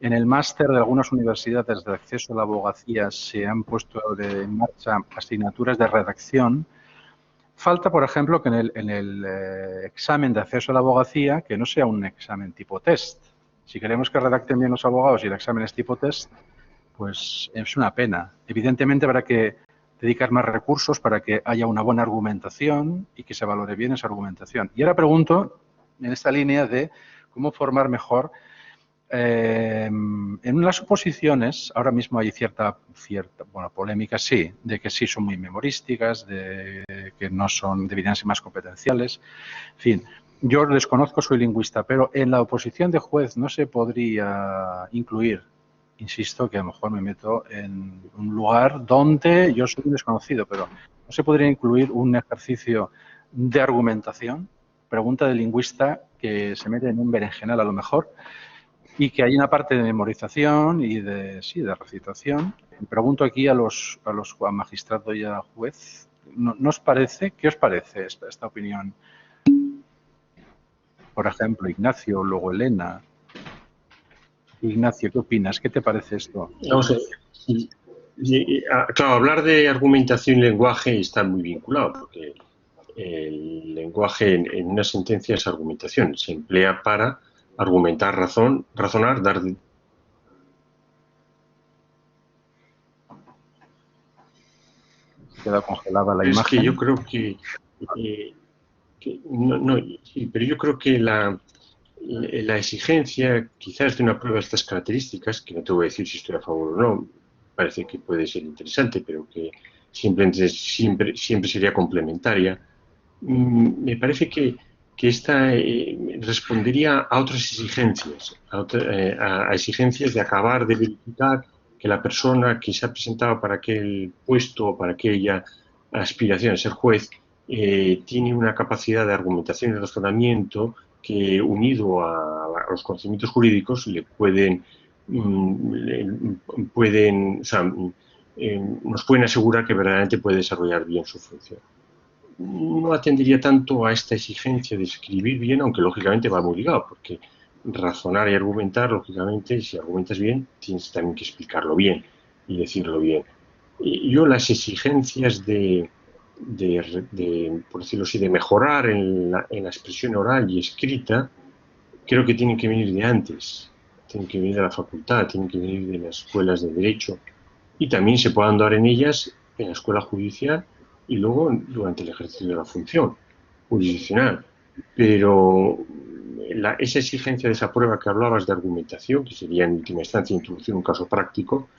S1: En el máster de algunas universidades de acceso a la abogacía se han puesto en marcha asignaturas de redacción. Falta, por ejemplo, que en el examen de acceso a la abogacía, que no sea un examen tipo test. Si queremos que redacten bien los abogados y el examen es tipo test, pues es una pena. Evidentemente habrá que dedicar más recursos para que haya una buena argumentación y que se valore bien esa argumentación. Y ahora pregunto, en esta línea de cómo formar mejor. En las oposiciones, ahora mismo hay cierta polémica, sí, de que sí son muy memorísticas, de que no son, deberían ser más competenciales. En fin, yo desconozco, soy lingüista, pero en la oposición de juez no se podría incluir, insisto, que a lo mejor me meto en un lugar donde yo soy un desconocido, pero no se podría incluir un ejercicio de argumentación, pregunta de lingüista que se mete en un berenjenal a lo mejor, y que hay una parte de memorización y de recitación. Pregunto aquí a magistrado y a juez, ¿no os parece? ¿Qué os parece esta opinión? Por ejemplo, Ignacio, luego Elena. Ignacio, ¿qué opinas? ¿Qué te parece esto?
S4: Vamos a ver. Claro, hablar de argumentación y lenguaje está muy vinculado, porque el lenguaje en una sentencia es argumentación. Se emplea para argumentar, razonar, dar...
S1: Queda congelada la
S4: Es
S1: imagen.
S4: que yo creo que sí, pero yo creo que la exigencia quizás de una prueba de estas características, que no te voy a decir si estoy a favor o no, parece que puede ser interesante, pero que siempre sería complementaria, me parece que esta respondería a otras exigencias, a exigencias de acabar de verificar que la persona que se ha presentado para aquel puesto o para aquella aspiración a ser juez tiene una capacidad de argumentación y razonamiento que, unido a los conocimientos jurídicos, le pueden, o sea, nos pueden asegurar que verdaderamente puede desarrollar bien su función. No atendería tanto a esta exigencia de escribir bien, aunque lógicamente va muy ligado, porque razonar y argumentar, lógicamente, si argumentas bien, tienes también que explicarlo bien y decirlo bien. Y yo las exigencias por decirlo así, de mejorar en la expresión oral y escrita, creo que tienen que venir de antes, tienen que venir de la facultad, tienen que venir de las escuelas de derecho y también se puedan dar en ellas en la escuela judicial y luego durante el ejercicio de la función jurisdiccional. Pero esa exigencia de esa prueba que hablabas de argumentación, que sería en última instancia introducir un caso práctico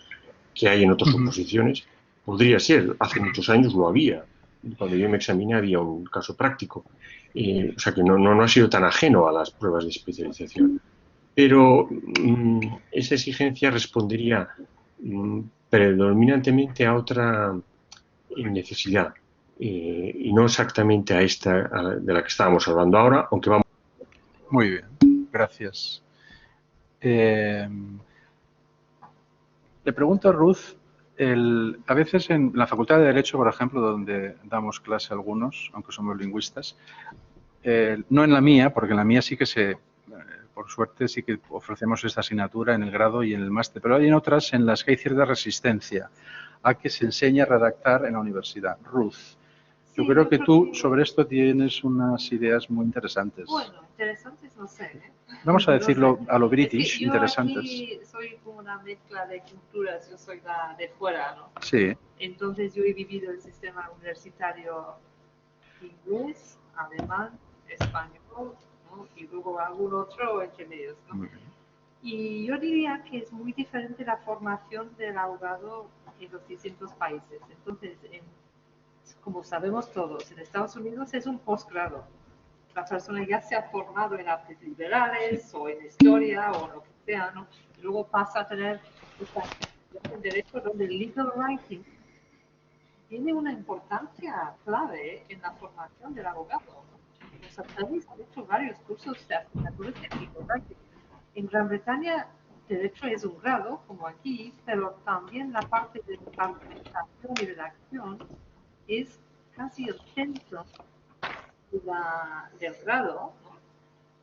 S4: que hay en otras oposiciones, podría ser. Hace muchos años lo había. Cuando yo me examiné había un caso práctico. O sea que no ha sido tan ajeno a las pruebas de especialización. Pero esa exigencia respondería predominantemente a otra necesidad y no exactamente a esta de la que estábamos hablando ahora, aunque vamos...
S1: Muy bien, gracias. Le pregunto a Ruth, a veces en la Facultad de Derecho, por ejemplo, donde damos clase algunos, aunque somos lingüistas, no en la mía, porque en la mía sí que por suerte sí que ofrecemos esta asignatura en el grado y en el máster, pero hay en otras en las que hay cierta resistencia a que se enseñe a redactar en la universidad. Ruth, yo creo que tú sobre esto tienes unas ideas muy interesantes.
S3: Bueno, interesantes no sé.
S1: Vamos a decirlo
S3: No sé.
S1: a lo british,
S3: es que yo
S1: interesantes.
S3: Aquí soy como una mezcla de culturas, yo soy de fuera, ¿no?
S1: Sí.
S3: Entonces yo he vivido el sistema universitario inglés, alemán, español, ¿no? Y luego algún otro entre medios, ¿no?
S1: Muy bien.
S3: Y yo diría que es muy diferente la formación del abogado en los distintos países. Entonces, como sabemos todos, en Estados Unidos es un posgrado. La persona ya se ha formado en artes liberales o en historia o lo que sea, ¿no? Y luego pasa a tener esta derecho donde el legal writing tiene una importancia clave en la formación del abogado, ¿no? Los attorneys han hecho varios cursos de asignaturas de legal writing. En Gran Bretaña, derecho es un grado, como aquí, pero también la parte de argumentación y redacción es casi el centro del grado, ¿no?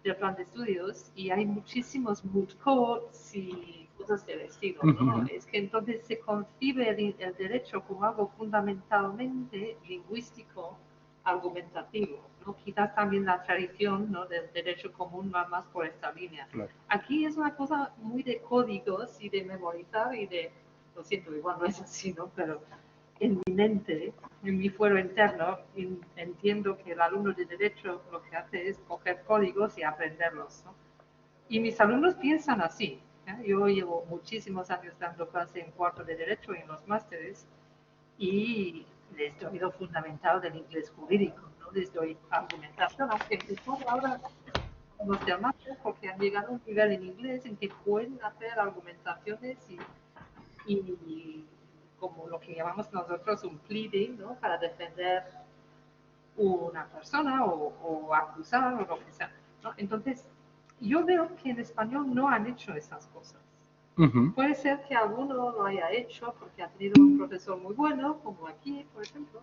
S3: Del plan de estudios, y hay muchísimos moot courts y cosas del estilo, ¿no? Es que entonces se concibe el derecho como algo fundamentalmente lingüístico, argumentativo, ¿no? Quizás también la tradición, ¿no?, del derecho común va más por esta línea.
S1: Claro.
S3: Aquí es una cosa muy de códigos y de memorizar y de, lo siento, igual no es así, ¿no?, pero en mi mente, en mi fuero interno, entiendo que el alumno de derecho lo que hace es coger códigos y aprenderlos, ¿no? Y mis alumnos piensan así, ¿eh? Yo llevo muchísimos años dando clase en cuarto de derecho y en los másteres y les doy lo fundamental del inglés jurídico, ¿no? Les doy argumentación, aunque mejor ahora los del máster, porque han llegado a un nivel en inglés en que pueden hacer argumentaciones y como lo que llamamos nosotros un pleading, ¿no?, para defender una persona o acusar o lo que sea, ¿no? Entonces, yo veo que en español no han hecho esas cosas. Puede ser que alguno lo haya hecho porque ha tenido un profesor muy bueno, como aquí, por ejemplo,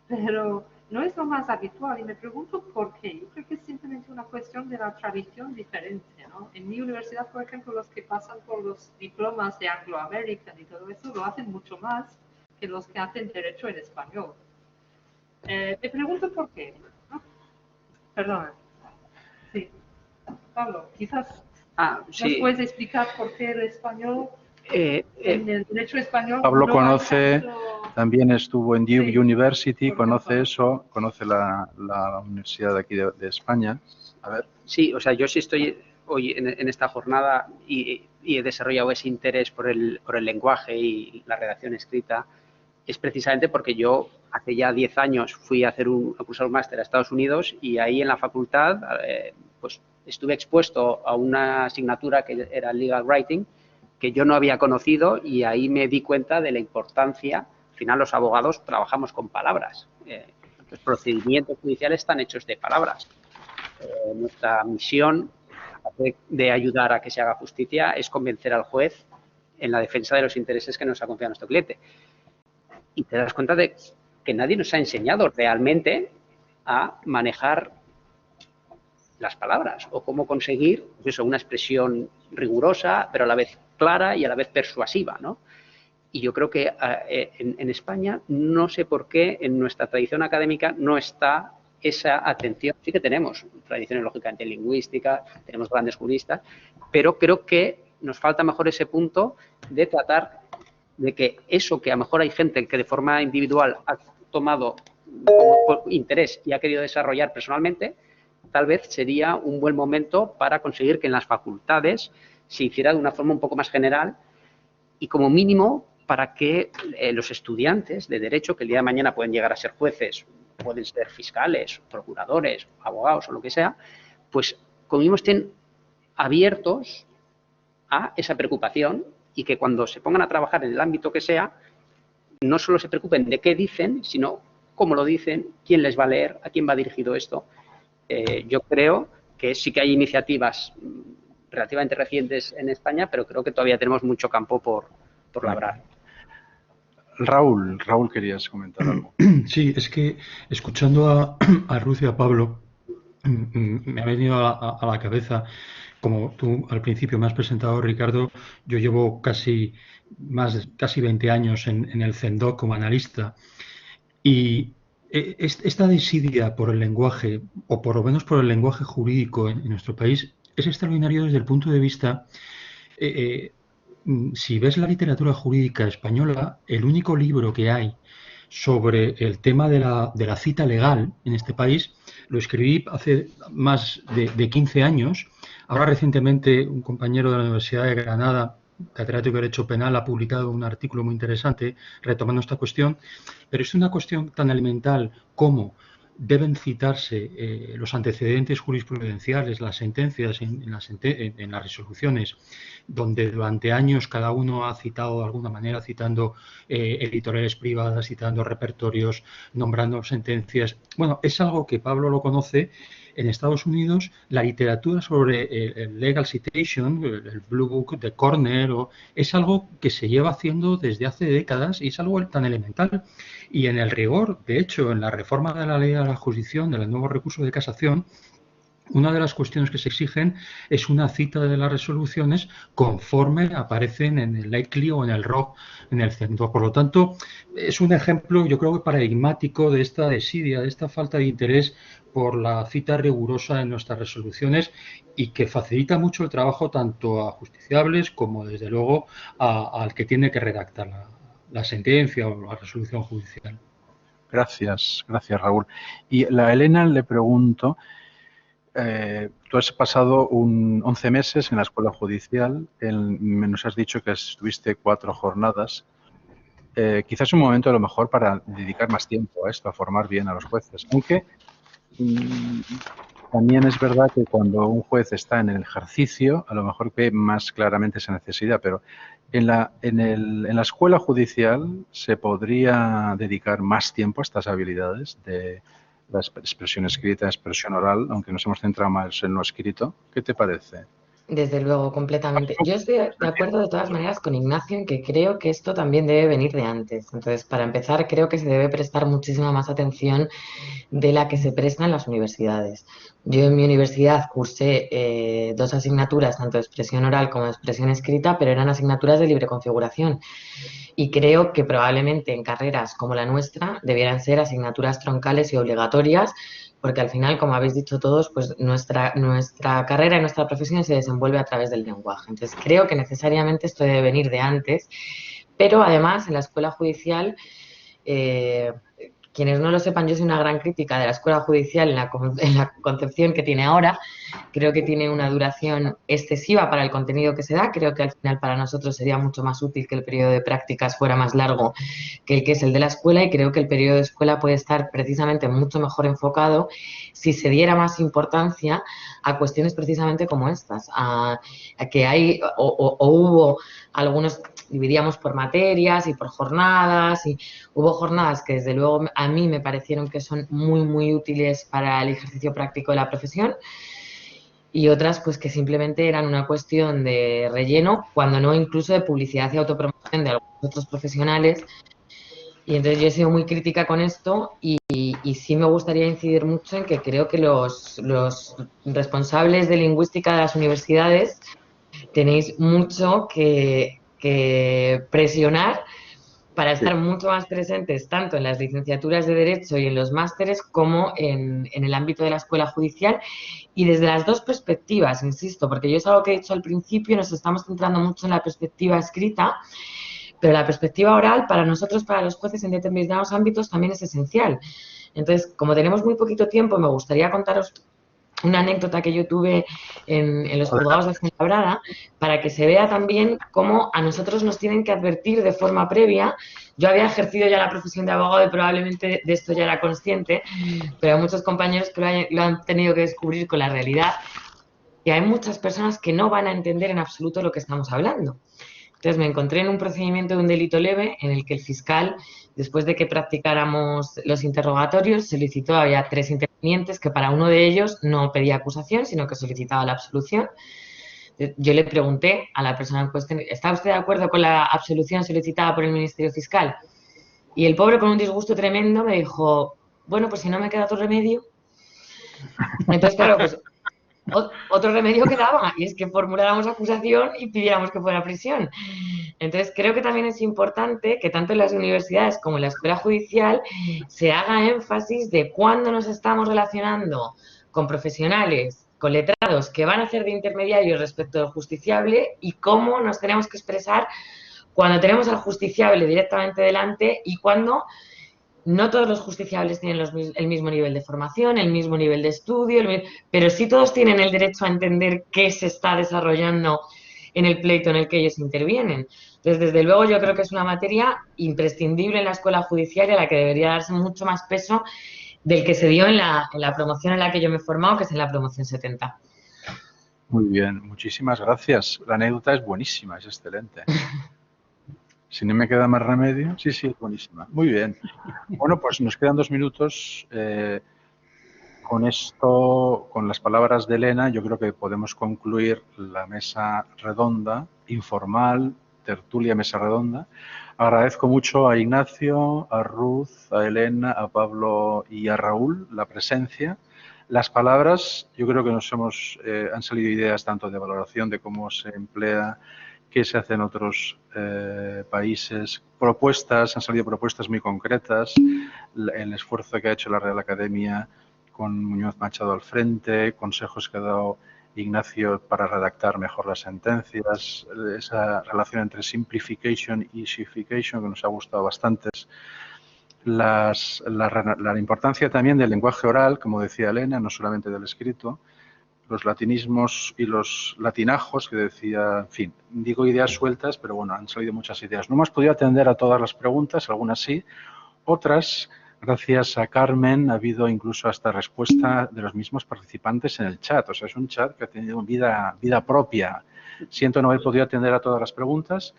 S3: pero no es lo más habitual y me pregunto por qué. Yo creo que es simplemente una cuestión de la tradición diferente, ¿no? En mi universidad, por ejemplo, los que pasan por los diplomas de Anglo American y todo eso lo hacen mucho más que los que hacen derecho en español. Me pregunto por qué, ¿no? Perdona. Sí. Pablo, quizás
S5: sí.
S3: ¿nos puedes explicar por qué el español, en el derecho español?
S1: Pablo
S3: no
S1: conoce, también estuvo en Duke
S3: Sí,
S1: University,
S3: por
S1: conoce
S3: ejemplo.
S1: eso, conoce la universidad de aquí de España. A ver.
S5: Sí, o sea, yo sí estoy hoy en esta jornada y he desarrollado ese interés por el lenguaje y la redacción escrita, es precisamente porque yo hace ya 10 años fui a cursar un máster a Estados Unidos y ahí en la facultad pues estuve expuesto a una asignatura que era Legal Writing, que yo no había conocido y ahí me di cuenta de la importancia. Al final los abogados trabajamos con palabras. Los procedimientos judiciales están hechos de palabras. Nuestra misión de ayudar a que se haga justicia es convencer al juez en la defensa de los intereses que nos ha confiado nuestro cliente. Y te das cuenta de que nadie nos ha enseñado realmente a manejar las palabras o cómo conseguir pues eso, una expresión rigurosa, pero a la vez clara y a la vez persuasiva, ¿no? Y yo creo que en España, no sé por qué, en nuestra tradición académica no está esa atención. Sí que tenemos tradiciones lógicamente lingüísticas, tenemos grandes juristas, pero creo que nos falta mejor ese punto de tratar de que eso que a lo mejor hay gente que de forma individual ha tomado como interés y ha querido desarrollar personalmente, tal vez sería un buen momento para conseguir que en las facultades se hiciera de una forma un poco más general y como mínimo para que los estudiantes de Derecho, que el día de mañana pueden llegar a ser jueces, pueden ser fiscales, procuradores, abogados o lo que sea, pues como mínimo estén abiertos a esa preocupación y que cuando se pongan a trabajar en el ámbito que sea, no solo se preocupen de qué dicen, sino cómo lo dicen, quién les va a leer, a quién va dirigido esto. Yo creo que sí que hay iniciativas relativamente recientes en España, pero creo que todavía tenemos mucho campo por labrar.
S1: Raúl, querías comentar algo.
S6: Sí, es que escuchando a Ruth y a Pablo, me ha venido a la cabeza, como tú al principio me has presentado, Ricardo, yo llevo casi 20 años en el CENDOC como analista y esta desidia por el lenguaje, o por lo menos por el lenguaje jurídico en nuestro país, es extraordinario desde el punto de vista, si ves la literatura jurídica española, el único libro que hay sobre el tema de la cita legal en este país lo escribí hace más de 15 años. Ahora recientemente un compañero de la Universidad de Granada, catedrático de Derecho Penal, ha publicado un artículo muy interesante retomando esta cuestión, pero es una cuestión tan elemental como deben citarse los antecedentes jurisprudenciales, las sentencias en las resoluciones, donde durante años cada uno ha citado de alguna manera, citando editoriales privadas, citando repertorios, nombrando sentencias. Bueno, es algo que Pablo lo conoce. En Estados Unidos, la literatura sobre el legal citation, el Blue Book de Corner, es algo que se lleva haciendo desde hace décadas y es algo tan elemental. Y en el rigor, de hecho, en la reforma de la ley de la jurisdicción, del nuevo recurso de casación, una de las cuestiones que se exigen es una cita de las resoluciones conforme aparecen en el Likely o en el ROG, en el centro. Por lo tanto, es un ejemplo, yo creo que paradigmático de esta desidia, de esta falta de interés por la cita rigurosa en nuestras resoluciones y que facilita mucho el trabajo tanto a justiciables como, desde luego, al que tiene que redactar la sentencia o la resolución judicial.
S1: Gracias, Raúl. Y a Elena le pregunto, tú has pasado 11 meses en la escuela judicial, nos has dicho que estuviste 4 jornadas. Quizás es un momento a lo mejor para dedicar más tiempo a esto, a formar bien a los jueces. Aunque también es verdad que cuando un juez está en el ejercicio, a lo mejor ve más claramente esa necesidad, pero en la escuela judicial se podría dedicar más tiempo a estas habilidades de la expresión escrita, expresión oral, aunque nos hemos centrado más en lo escrito. ¿Qué te parece?
S2: Desde luego, completamente. Yo estoy de acuerdo de todas maneras con Ignacio en que creo que esto también debe venir de antes. Entonces, para empezar, creo que se debe prestar muchísima más atención de la que se presta en las universidades. Yo en mi universidad cursé 2 asignaturas, tanto de expresión oral como de expresión escrita, pero eran asignaturas de libre configuración. Y creo que probablemente en carreras como la nuestra debieran ser asignaturas troncales y obligatorias, porque al final, como habéis dicho todos, pues nuestra carrera y nuestra profesión se desenvuelve a través del lenguaje. Entonces, creo que necesariamente esto debe venir de antes, pero además en la escuela judicial, eh, quienes no lo sepan, yo soy una gran crítica de la escuela judicial en la concepción que tiene ahora. Creo que tiene una duración excesiva para el contenido que se da. Creo que al final para nosotros sería mucho más útil que el periodo de prácticas fuera más largo que el que es el de la escuela, y creo que el periodo de escuela puede estar precisamente mucho mejor enfocado si se diera más importancia a cuestiones precisamente como estas, a que hay o hubo algunos, dividíamos por materias y por jornadas, y hubo jornadas que desde luego a mí me parecieron que son muy, muy útiles para el ejercicio práctico de la profesión, y otras pues que simplemente eran una cuestión de relleno, cuando no incluso de publicidad y autopromoción de algunos otros profesionales. Y entonces yo he sido muy crítica con esto, y sí me gustaría incidir mucho en que creo que los responsables de lingüística de las universidades tenéis mucho que presionar para estar mucho más presentes tanto en las licenciaturas de Derecho y en los másteres como en el ámbito de la escuela judicial, y desde las dos perspectivas, insisto, porque yo es algo que he dicho al principio, nos estamos centrando mucho en la perspectiva escrita, pero la perspectiva oral para nosotros, para los jueces en determinados ámbitos, también es esencial. Entonces, como tenemos muy poquito tiempo, me gustaría contaros una anécdota que yo tuve en los juzgados de Fuenlabrada, para que se vea también cómo a nosotros nos tienen que advertir de forma previa. Yo había ejercido ya la profesión de abogado y probablemente de esto ya era consciente, pero hay muchos compañeros que lo han tenido que descubrir con la realidad, y hay muchas personas que no van a entender en absoluto lo que estamos hablando. Entonces me encontré en un procedimiento de un delito leve en el que el fiscal, después de que practicáramos los interrogatorios, solicitó, había 3 intervinientes, que para uno de ellos no pedía acusación, sino que solicitaba la absolución. Yo le pregunté a la persona en cuestión, ¿está usted de acuerdo con la absolución solicitada por el Ministerio Fiscal? Y el pobre, con un disgusto tremendo, me dijo, bueno, pues si no me queda otro remedio. Entonces, claro, pues otro remedio quedaba, y es que formuláramos acusación y pidiéramos que fuera prisión. Entonces, creo que también es importante que tanto en las universidades como en la escuela judicial se haga énfasis de cuándo nos estamos relacionando con profesionales, con letrados que van a hacer de intermediarios respecto al justiciable, y cómo nos tenemos que expresar cuando tenemos al justiciable directamente delante y cuando no todos los justiciables tienen el mismo nivel de formación, el mismo nivel de estudio, pero sí todos tienen el derecho a entender qué se está desarrollando en el pleito en el que ellos intervienen. Entonces, desde luego, yo creo que es una materia imprescindible en la escuela judicial, a la que debería darse mucho más peso del que se dio en la promoción en la que yo me he formado, que es en la promoción 70.
S1: Muy bien, muchísimas gracias. La anécdota es buenísima, es excelente. Si no me queda más remedio, sí, es buenísima. Muy bien. Bueno, pues nos quedan 2 minutos. Con esto, con las palabras de Elena, yo creo que podemos concluir la mesa redonda, informal, tertulia mesa redonda. Agradezco mucho a Ignacio, a Ruth, a Elena, a Pablo y a Raúl la presencia. Las palabras, yo creo que han salido ideas tanto de valoración de cómo se emplea, qué se hace en otros países, han salido propuestas muy concretas, el esfuerzo que ha hecho la Real Academia con Muñoz Machado al frente, consejos que ha dado Ignacio para redactar mejor las sentencias, esa relación entre simplification y issuification que nos ha gustado bastante. La importancia también del lenguaje oral, como decía Elena, no solamente del escrito, los latinismos y los latinajos que decía, en fin, digo ideas sueltas, pero bueno, han salido muchas ideas. No hemos podido atender a todas las preguntas, algunas sí, otras, gracias a Carmen, ha habido incluso hasta respuesta de los mismos participantes en el chat. O sea, es un chat que ha tenido vida propia. Siento no haber podido atender a todas las preguntas.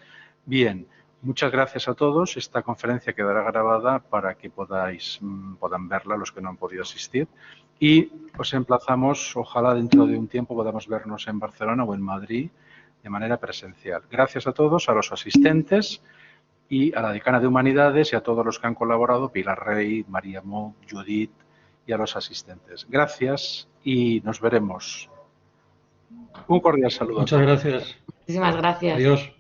S1: Bien, Muchas gracias a todos. Esta conferencia quedará grabada para que puedan verla los que no han podido asistir. Y os emplazamos, ojalá dentro de un tiempo podamos vernos en Barcelona o en Madrid de manera presencial. Gracias a todos, a los asistentes y a la decana de Humanidades y a todos los que han colaborado, Pilar Rey, María Mo, Judith y a los asistentes. Gracias y nos veremos. Un cordial saludo.
S6: Muchas gracias.
S2: Muchísimas gracias.
S6: Adiós.